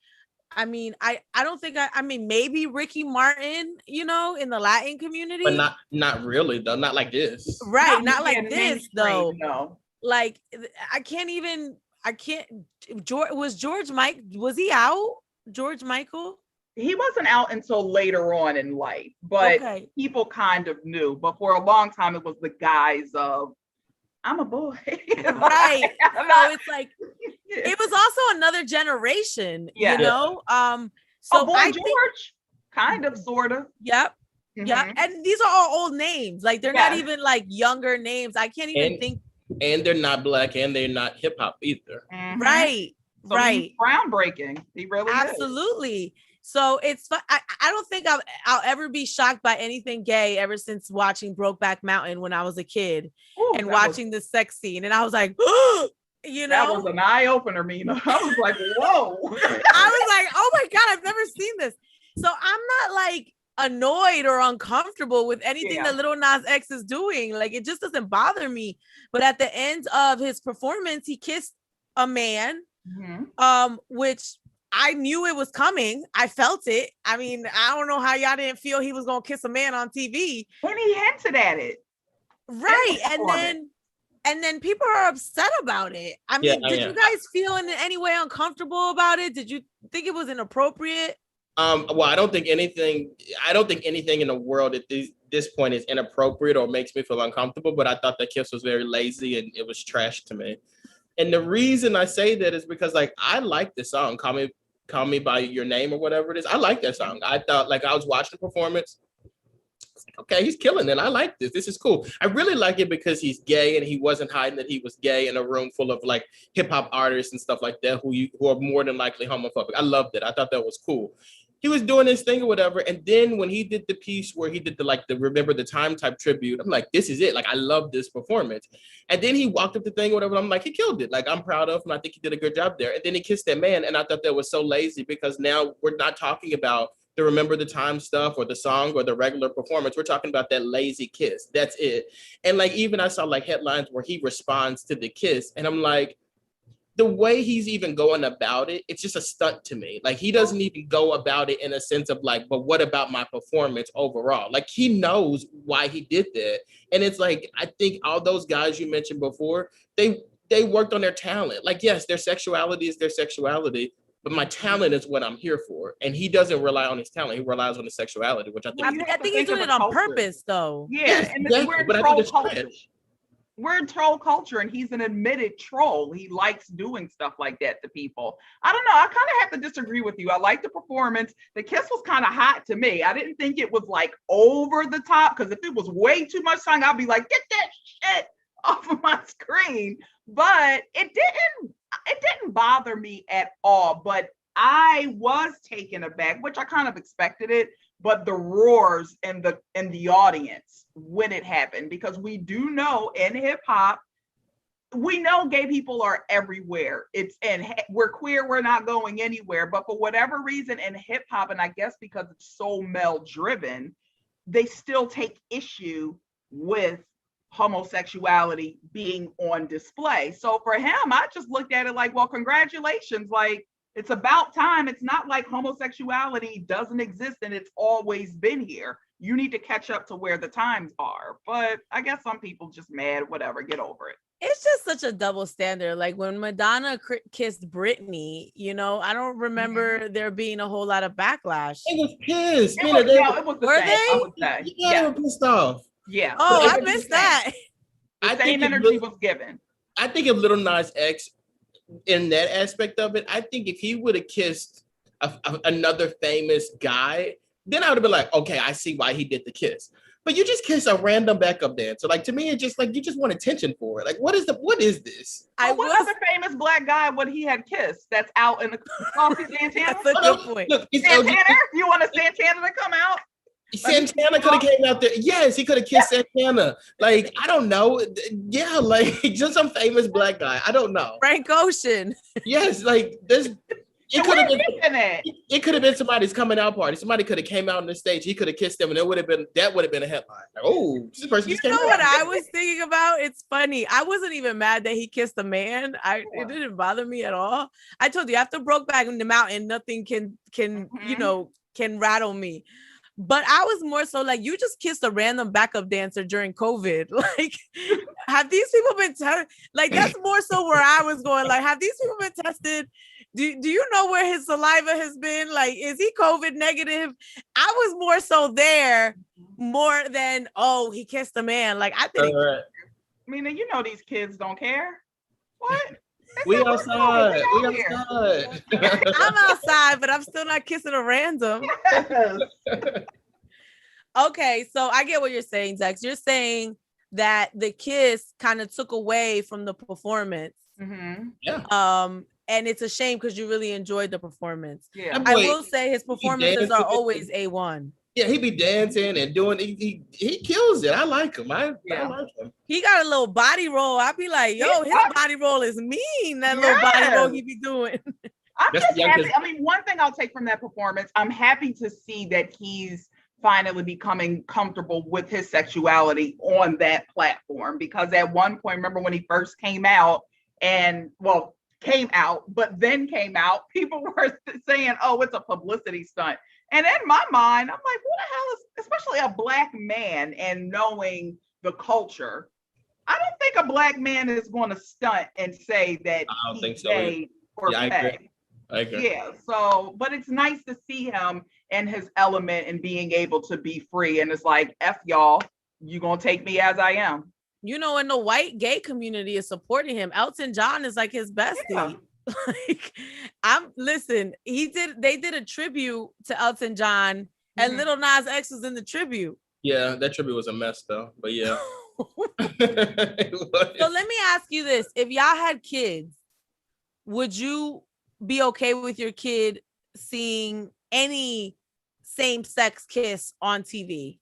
I mean, I don't think I mean, maybe Ricky Martin, you know, in the Latin community. But not really, though. Not like this. Right. Not like this, though. No. Like, was he out? George Michael? He wasn't out until later on in life, but people kind of knew. But for a long time, it was the guise of, I'm a boy. Right. So it's like, it was also another generation, you know? So Boy George, kind of, sort of. Yep. Mm-hmm. Yeah. And these are all old names. Like, they're not even like younger names. I can't even think. And they're not black and they're not hip hop either. Mm-hmm. Right. So right. Groundbreaking. He really absolutely is. So it's I don't think I'll ever be shocked by anything gay ever since watching Brokeback Mountain when I was a kid. And watching the sex scene. And I was like, oh, you know, that was an eye opener, Mina. I was like, whoa. I was like, oh my God, I've never seen this. So I'm not like annoyed or uncomfortable with anything that Lil Nas X is doing. Like, it just doesn't bother me. But at the end of his performance, he kissed a man, which I knew it was coming. I felt it. I mean, I don't know how y'all didn't feel he was gonna kiss a man on TV. And he hinted at it. Right. And then people are upset about it. I mean, did you guys feel in any way uncomfortable about it? Did you think it was inappropriate? Well, I don't think anything in the world at this point is inappropriate or makes me feel uncomfortable, but I thought the kiss was very lazy and it was trash to me. And the reason I say that is because, like, I like the song, Call Me by Your Name or whatever it is. I like that song. I thought, like, I was watching the performance okay, he's killing it. I like this. This is cool. I really like it because he's gay and he wasn't hiding that he was gay in a room full of like hip hop artists and stuff like that who are more than likely homophobic. I loved it. I thought that was cool. He was doing his thing or whatever. And then when he did the piece where he did the Remember the Time type tribute, I'm like, this is it. Like, I love this performance. And then he walked up the thing or whatever. I'm like, he killed it. Like, I'm proud of him. I think he did a good job there. And then he kissed that man. And I thought that was so lazy because now we're not talking about the Remember the Time stuff or the song or the regular performance. We're talking about that lazy kiss. That's it. And like, even I saw like headlines where he responds to the kiss. And I'm like, the way he's even going about it, it's just a stunt to me. Like, he doesn't even go about it in a sense of like, but what about my performance overall? Like, he knows why he did that. And it's like, I think all those guys you mentioned before, they worked on their talent. Like, yes, their sexuality is their sexuality, but my talent is what I'm here for. And he doesn't rely on his talent. He relies on his sexuality, which I think I think he's doing it on purpose, though. Yeah, yes, and exactly, we're but I think it's trash. We're in troll culture, and he's an admitted troll. He likes doing stuff like that to people. I don't know. I kind of have to disagree with you. I like the performance. The kiss was kind of hot to me. I didn't think it was like over the top, because if it was way too much time, I'd be like, get that shit off of my screen. But it didn't bother me at all. But I was taken aback, which I kind of expected it. But the roars in the audience when it happened, because we do know in hip hop, we know gay people are everywhere. We're queer, we're not going anywhere. But for whatever reason in hip hop, and I guess because it's so male driven, they still take issue with homosexuality being on display. So for him, I just looked at it like, well, congratulations. Like, it's about time. It's not like homosexuality doesn't exist and it's always been here. You need to catch up to where the times are. But I guess some people just mad, whatever, get over it. It's just such a double standard. Like when Madonna kissed Britney, I don't remember there being a whole lot of backlash. It was pissed. It was the were same, they? I would say. Yeah, they were pissed off. Yeah. Oh, I missed that. The same energy was given. I think if Lil Nas X, in that aspect of it, I think if he would have kissed another famous guy, then I would have been like, okay, I see why he did the kiss. But you just kiss a random backup dancer. Like, to me, it's just like, you just want attention for it. Like, what is this? What other famous black guy would he have kissed that's out in the Santana? That's a good point. Look, Santana, you want a Santana to come out? Santana could have came out there. Yes, he could have kissed Santana. Like, I don't know. Yeah, like just some famous black guy. I don't know. Frank Ocean. Yes, like this. It could have been. It could have been somebody's coming out party. Somebody could have came out on the stage. He could have kissed them, and that would have been a headline. Like, oh, this person just came out. What I was thinking about? It's funny. I wasn't even mad that he kissed a man. It didn't bother me at all. I told you after Brokeback in the Mountain, nothing can rattle me. But I was more so like, you just kissed a random backup dancer during COVID. Like, have these people been tested? Like, that's more so where I was going. Like, have these people been tested? Do you know where his saliva has been? Like, is he COVID negative? I was more so there more than, oh, he kissed a man. Like, I think. I mean, you know, these kids don't care. What? We outside. I'm outside, but I'm still not kissing a random. Okay, so I get what you're saying, Dex. You're saying that the kiss kind of took away from the performance. Mm-hmm. Yeah. And it's a shame because you really enjoyed the performance. Yeah. I will say his performances are always A1. Yeah, he be dancing and doing. He kills it. I like him. I like him. He got a little body roll. I'd be like, yo, his body roll is mean. That little body roll he be doing. I'm just happy. I mean, one thing I'll take from that performance, I'm happy to see that he's finally becoming comfortable with his sexuality on that platform. Because at one point, remember when he first came out, but then came out, people were saying, oh, it's a publicity stunt. And in my mind, I'm like, what the hell is, especially a black man and knowing the culture, I don't think a black man is going to stunt and say that I don't think so. Gay or I agree. Yeah, so, but it's nice to see him in his element and being able to be free. And it's like, F y'all, you going to take me as I am. You know, and the white gay community is supporting him. Elton John is like his bestie. Yeah. Like, they did a tribute to Elton John, and Lil Nas X was in the tribute. Yeah, that tribute was a mess though, but yeah. So let me ask you this. If y'all had kids, would you be okay with your kid seeing any same-sex kiss on TV?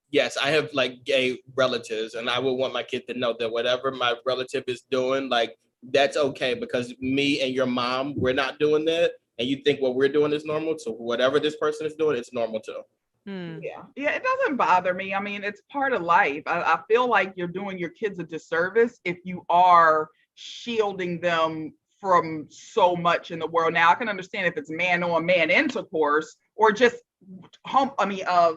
Yes, I have like gay relatives, and I would want my kid to know that whatever my relative is doing, like that's okay, because me and your mom, we're not doing that. And you think what we're doing is normal, so whatever this person is doing, it's normal too. Yeah, it doesn't bother me. I mean, it's part of life. I feel like you're doing your kids a disservice if you are shielding them from so much in the world. Now, I can understand if it's man on man intercourse or just I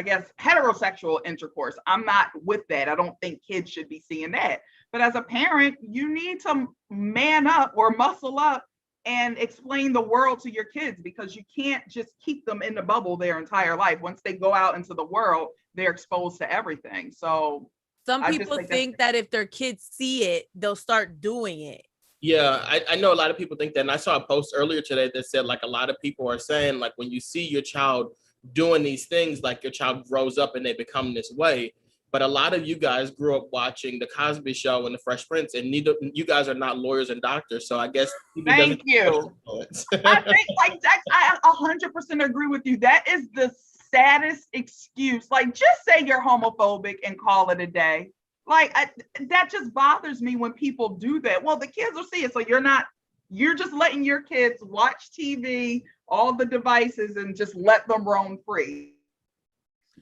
guess heterosexual intercourse. I'm not with that. I don't think kids should be seeing that. But as a parent, you need to man up or muscle up and explain the world to your kids, because you can't just keep them in the bubble their entire life. Once they go out into the world, they're exposed to everything. So some people think that if their kids see it, they'll start doing it. Yeah, I know a lot of people think that. And I saw a post earlier today that said like a lot of people are saying like when you see your child doing these things, like your child grows up and they become this way. But a lot of you guys grew up watching The Cosby Show and The Fresh Prince, and neither you guys are not lawyers and doctors. So I guess thank you. I think like Jack, I 100% agree with you. That is the saddest excuse. Like, just say you're homophobic and call it a day. Like that just bothers me when people do that. Well, the kids will see it, so you're just letting your kids watch TV, all the devices, and just let them roam free.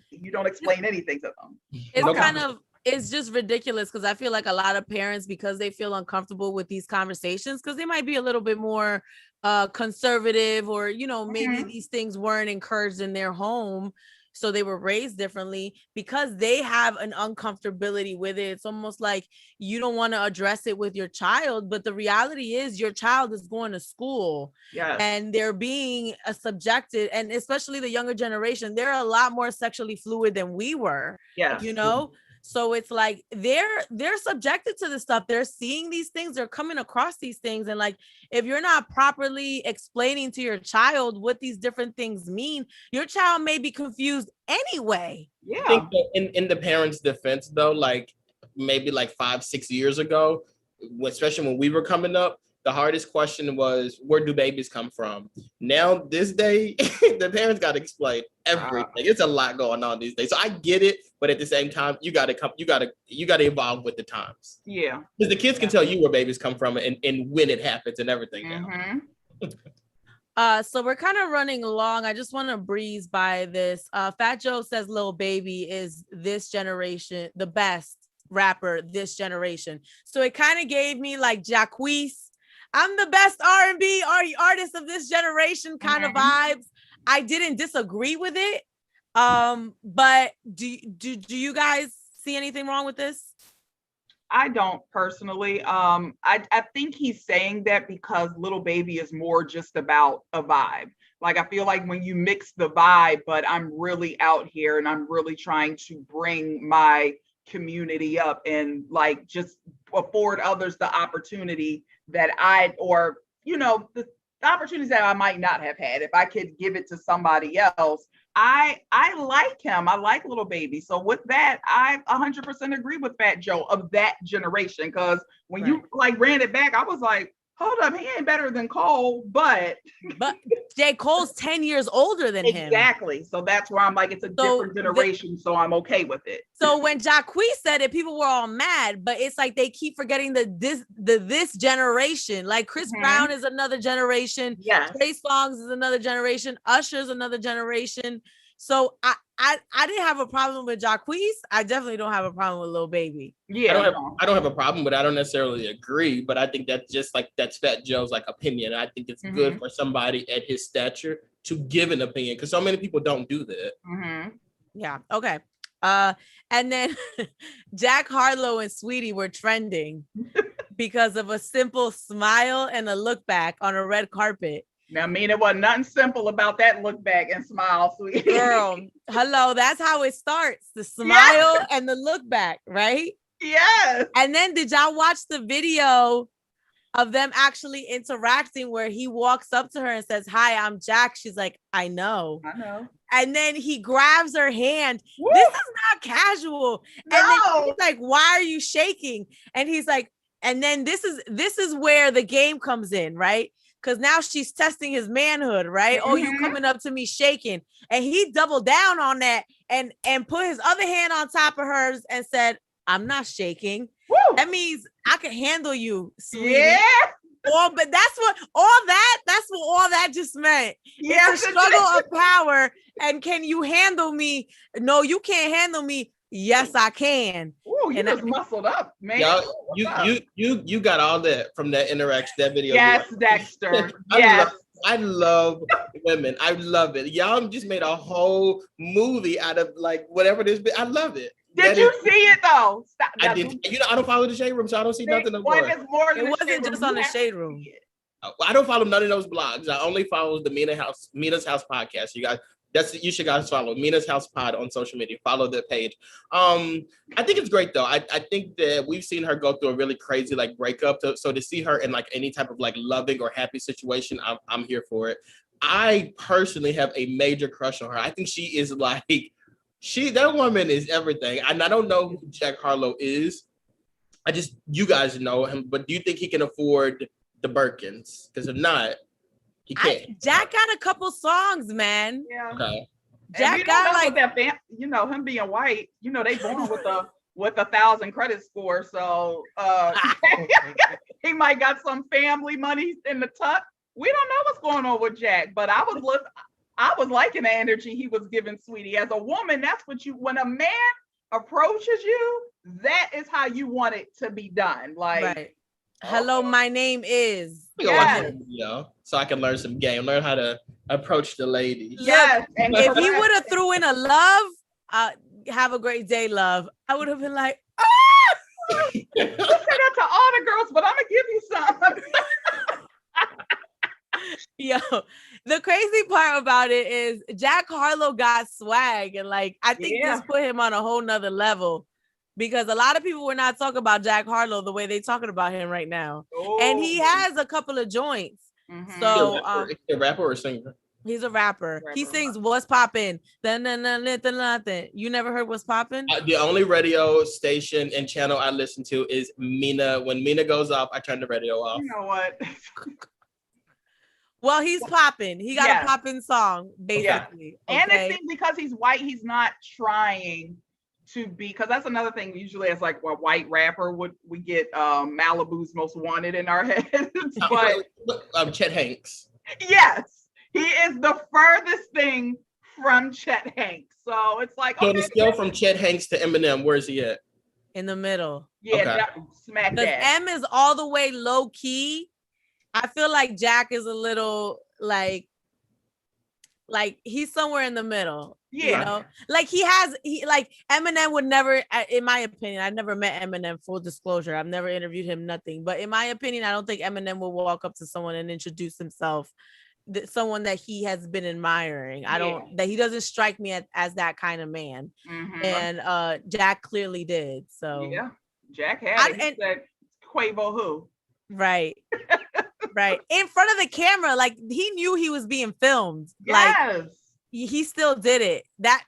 You don't explain anything to them. It's just ridiculous, because I feel like a lot of parents, because they feel uncomfortable with these conversations, because they might be a little bit more conservative, or maybe these things weren't encouraged in their home, so they were raised differently, because they have an uncomfortability with it. It's almost like you don't want to address it with your child, but the reality is your child is going to school, and they're being subjected, and especially the younger generation, they're a lot more sexually fluid than we were. So it's like they're subjected to this stuff. They're seeing these things, they're coming across these things, and like if you're not properly explaining to your child what these different things mean, your child may be confused anyway. I think that in the parents' defense though, like maybe like 5-6 years ago, especially when we were coming up, the hardest question was, where do babies come from? Now this day, the parents got to explain everything. It's a lot going on these days. So I get it, but at the same time, you got to evolve with the times. Yeah. Because the kids can tell you where babies come from and when it happens and everything now. So we're kind of running along. I just want to breeze by this. Fat Joe says Lil Baby is this generation, the best rapper this generation. So it kind of gave me like Jacquees, I'm the best R&B artist of this generation kind of vibes. I didn't disagree with it. But do you guys see anything wrong with this? I don't personally. I think he's saying that because Lil Baby is more just about a vibe. Like, I feel like when you mix the vibe, but I'm really out here and I'm really trying to bring my community up and like just afford others the opportunity that the opportunities that I might not have had if I could give it to somebody else. I like him. I like Lil Baby. So with that, I 100% agree with Fat Joe of that generation. Because when you like ran it back, I was like, hold up, he ain't better than Cole, but J. Cole's 10 years older than him. Exactly. So that's where I'm like, it's a different generation, so I'm okay with it. So when Jacquees said it, people were all mad, but it's like they keep forgetting this generation. Like Chris Brown is another generation. Yes. Trey Songz is another generation. Usher's another generation. So I didn't have a problem with Jacquees. I definitely don't have a problem with Lil Baby. Yeah, I don't have a problem with it. I don't necessarily agree, but I think that's just like that's Fat Joe's like opinion. I think it's good for somebody at his stature to give an opinion, because so many people don't do that. Yeah. Okay. And then Jack Harlow and Saweetie were trending because of a simple smile and a look back on a red carpet. Now, Mina, wasn't nothing simple about that look back and smile, sweetie. Girl, hello, that's how it starts. The smile and the look back, right? Yes. And then did y'all watch the video of them actually interacting where he walks up to her and says, "Hi, I'm Jack." She's like, I know. And then he grabs her hand. Woo! This is not casual. No. And then he's like, "Why are you shaking?" And he's like, and then this is where the game comes in, right? Because now she's testing his manhood, right? Mm-hmm. Oh, you coming up to me shaking. And he doubled down on that and put his other hand on top of hers and said, "I'm not shaking." Woo! That means I can handle you, sweetie. Yeah. But that's what all that just meant. Yeah, it's a struggle of power. And can you handle me? No, you can't handle me. Yes, I can. Ooh, you just muscled up, man. You got all that from that interaction, that video. Yes, Dexter. Yes. I love women. I love it. Y'all just made a whole movie out of like whatever this. I love it. Did you see it though? Stop. I did. You know, I don't follow the Shade Room, so I don't see nothing. It wasn't just on the Shade Room. I don't follow none of those blogs. I only follow the Mina's House podcast. You guys, you should guys follow Mina's House Pod on social media. Follow the page. I think it's great though. I think that we've seen her go through a really crazy like breakup. So to see her in like any type of like loving or happy situation, I'm here for it. I personally have a major crush on her. I think she is like. That woman is everything. And I don't know who Jack Harlow is. You guys know him, but do you think he can afford the Birkins? Because if not, he can't. Jack got a couple songs, man. Yeah. Okay. Jack got like that. Him being white. You know, they born with a 1,000 credit score, so he might got some family money in the tuck. We don't know what's going on with Jack, but I was liking the energy he was giving Saweetie. As a woman, that's what when a man approaches you, that is how you want it to be done. Like, right. Hello, my name is. Yes. So I can learn some game, learn how to approach the ladies. Yes. And if he would have threw in a love, have a great day, love, I would have been like, ah! I say that to all the girls, but I'm gonna give you some. Yo, the crazy part about it is Jack Harlow got swag, and like I think this put him on a whole nother level, because a lot of people were not talking about Jack Harlow the way they talking about him right now. Oh. And he has a couple of joints. Mm-hmm. So a rapper or a singer? He's a rapper. He sings "What's Poppin'." You never heard "What's Poppin'"? The only radio station and channel I listen to is Mina. When Mina goes off, I turn the radio off. You know what? Well, he's popping. He got a popping song, basically. Yeah. And it's because he's white, he's not trying to be, because that's another thing. Usually it's like a white rapper we get Malibu's Most Wanted in our heads. But Chet Hanks. Yes, he is the furthest thing from Chet Hanks. So it's like, so the scale from Chet Hanks to Eminem, where's he at? In the middle. Yeah, smack that. Because M is all the way low key. I feel like Jack is a little like he's somewhere in the middle. Yeah. You know, like he like Eminem would never, in my opinion, I never met Eminem, full disclosure. I've never interviewed him, nothing. But in my opinion, I don't think Eminem will walk up to someone and introduce himself, someone that he has been admiring. That he doesn't strike me as that kind of man. Mm-hmm. And Jack clearly did. So yeah, Jack had it. He said, Quavo who? Right. Right. In front of the camera, like he knew he was being filmed. Yes. Like he still did it. That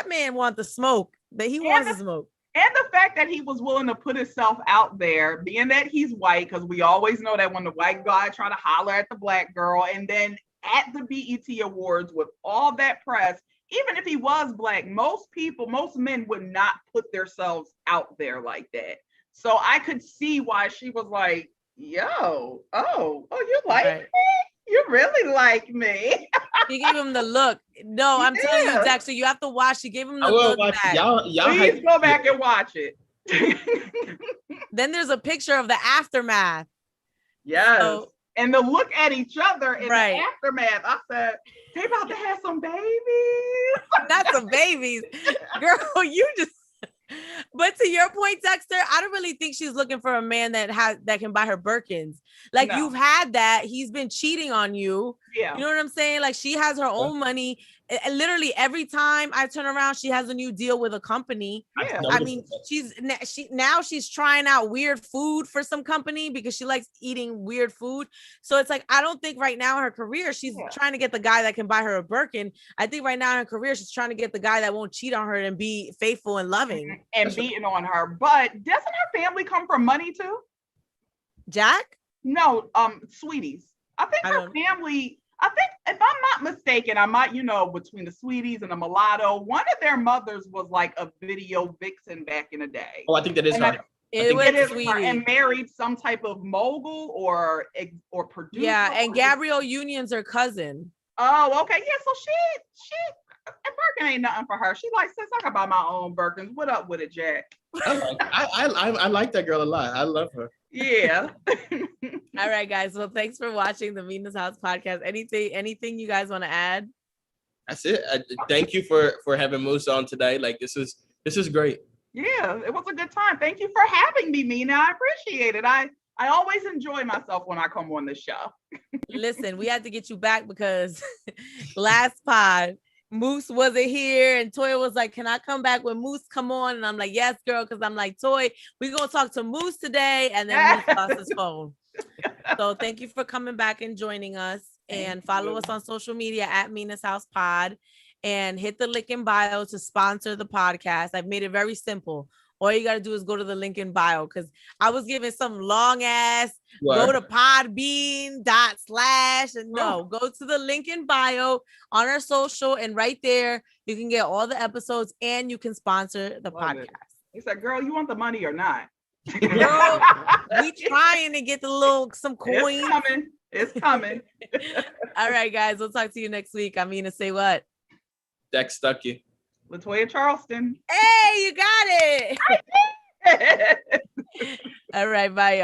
man wanted the smoke. That he wants the smoke. And the fact that he was willing to put himself out there, being that he's white, because we always know that when the white guy try to holler at the black girl, and then at the BET Awards with all that press, even if he was black, most men would not put themselves out there like that. So I could see why she was like, yo, you like me? You really like me. He gave him the look. No, I'm telling you, Dexter, you have to watch. He gave him the look back. Y'all please go back and watch it. Then there's a picture of the aftermath. Yes. And the look at each other in the aftermath. I said, they about to have some babies. Not some babies. Girl, you just... But to your point, Dexter, I don't really think she's looking for a man that can buy her Birkins. Like, you've had that. He's been cheating on you. Yeah. You know what I'm saying? Like, she has her own money. literally every time I turn around, she has a new deal with a company. Yeah. I mean, she's trying out weird food for some company because she likes eating weird food. So it's like, I don't think right now in her career, she's trying to get the guy that can buy her a Birkin. I think right now in her career, she's trying to get the guy that won't cheat on her and be faithful and loving. And beating on her. But doesn't her family come from money too? Jack? No, Sweeties. I think her family, I think if I'm not mistaken, I might, between the Sweeties and the mulatto, one of their mothers was like a video vixen back in the day. Oh, I think that is her. It was Sweetie. And married some type of mogul or producer. Yeah, and Gabrielle Union's her cousin. Oh, okay. Yeah, so she and Birkin ain't nothing for her. She like, sis, I can buy my own Birkins. What up with it, Jack? I like that girl a lot. I love her. Yeah. All right, guys. Well, thanks for watching the Mina's House podcast. Anything you guys want to add? That's it. Thank you for having Moose on today. Like this is great. Yeah, it was a good time. Thank you for having me, Mina. I appreciate it. I always enjoy myself when I come on this show. Listen, we had to get you back because last pod Moose wasn't here and Toya was like, can I come back when Moose come on? And I'm like, yes, girl, because I'm like, Toy, we're going to talk to Moose today. And then Moose lost his phone. So thank you for coming back and joining us. And follow us on social media at Mina's House Pod. And hit the link in bio to sponsor the podcast. I've made it very simple. All you got to do is go to the link in bio because I was giving some long ass, go to podbean./ and no, go to the link in bio on our social. And right there, you can get all the episodes and you can sponsor the podcast. He said, girl, you want the money or not? Girl, we trying to get some coins. It's coming. All right, guys. We'll talk to you next week. I'm Mina SayWhat. Dex Stuckey. Latoya Charleston. Hey, you got it. I did. All right, bye, y'all.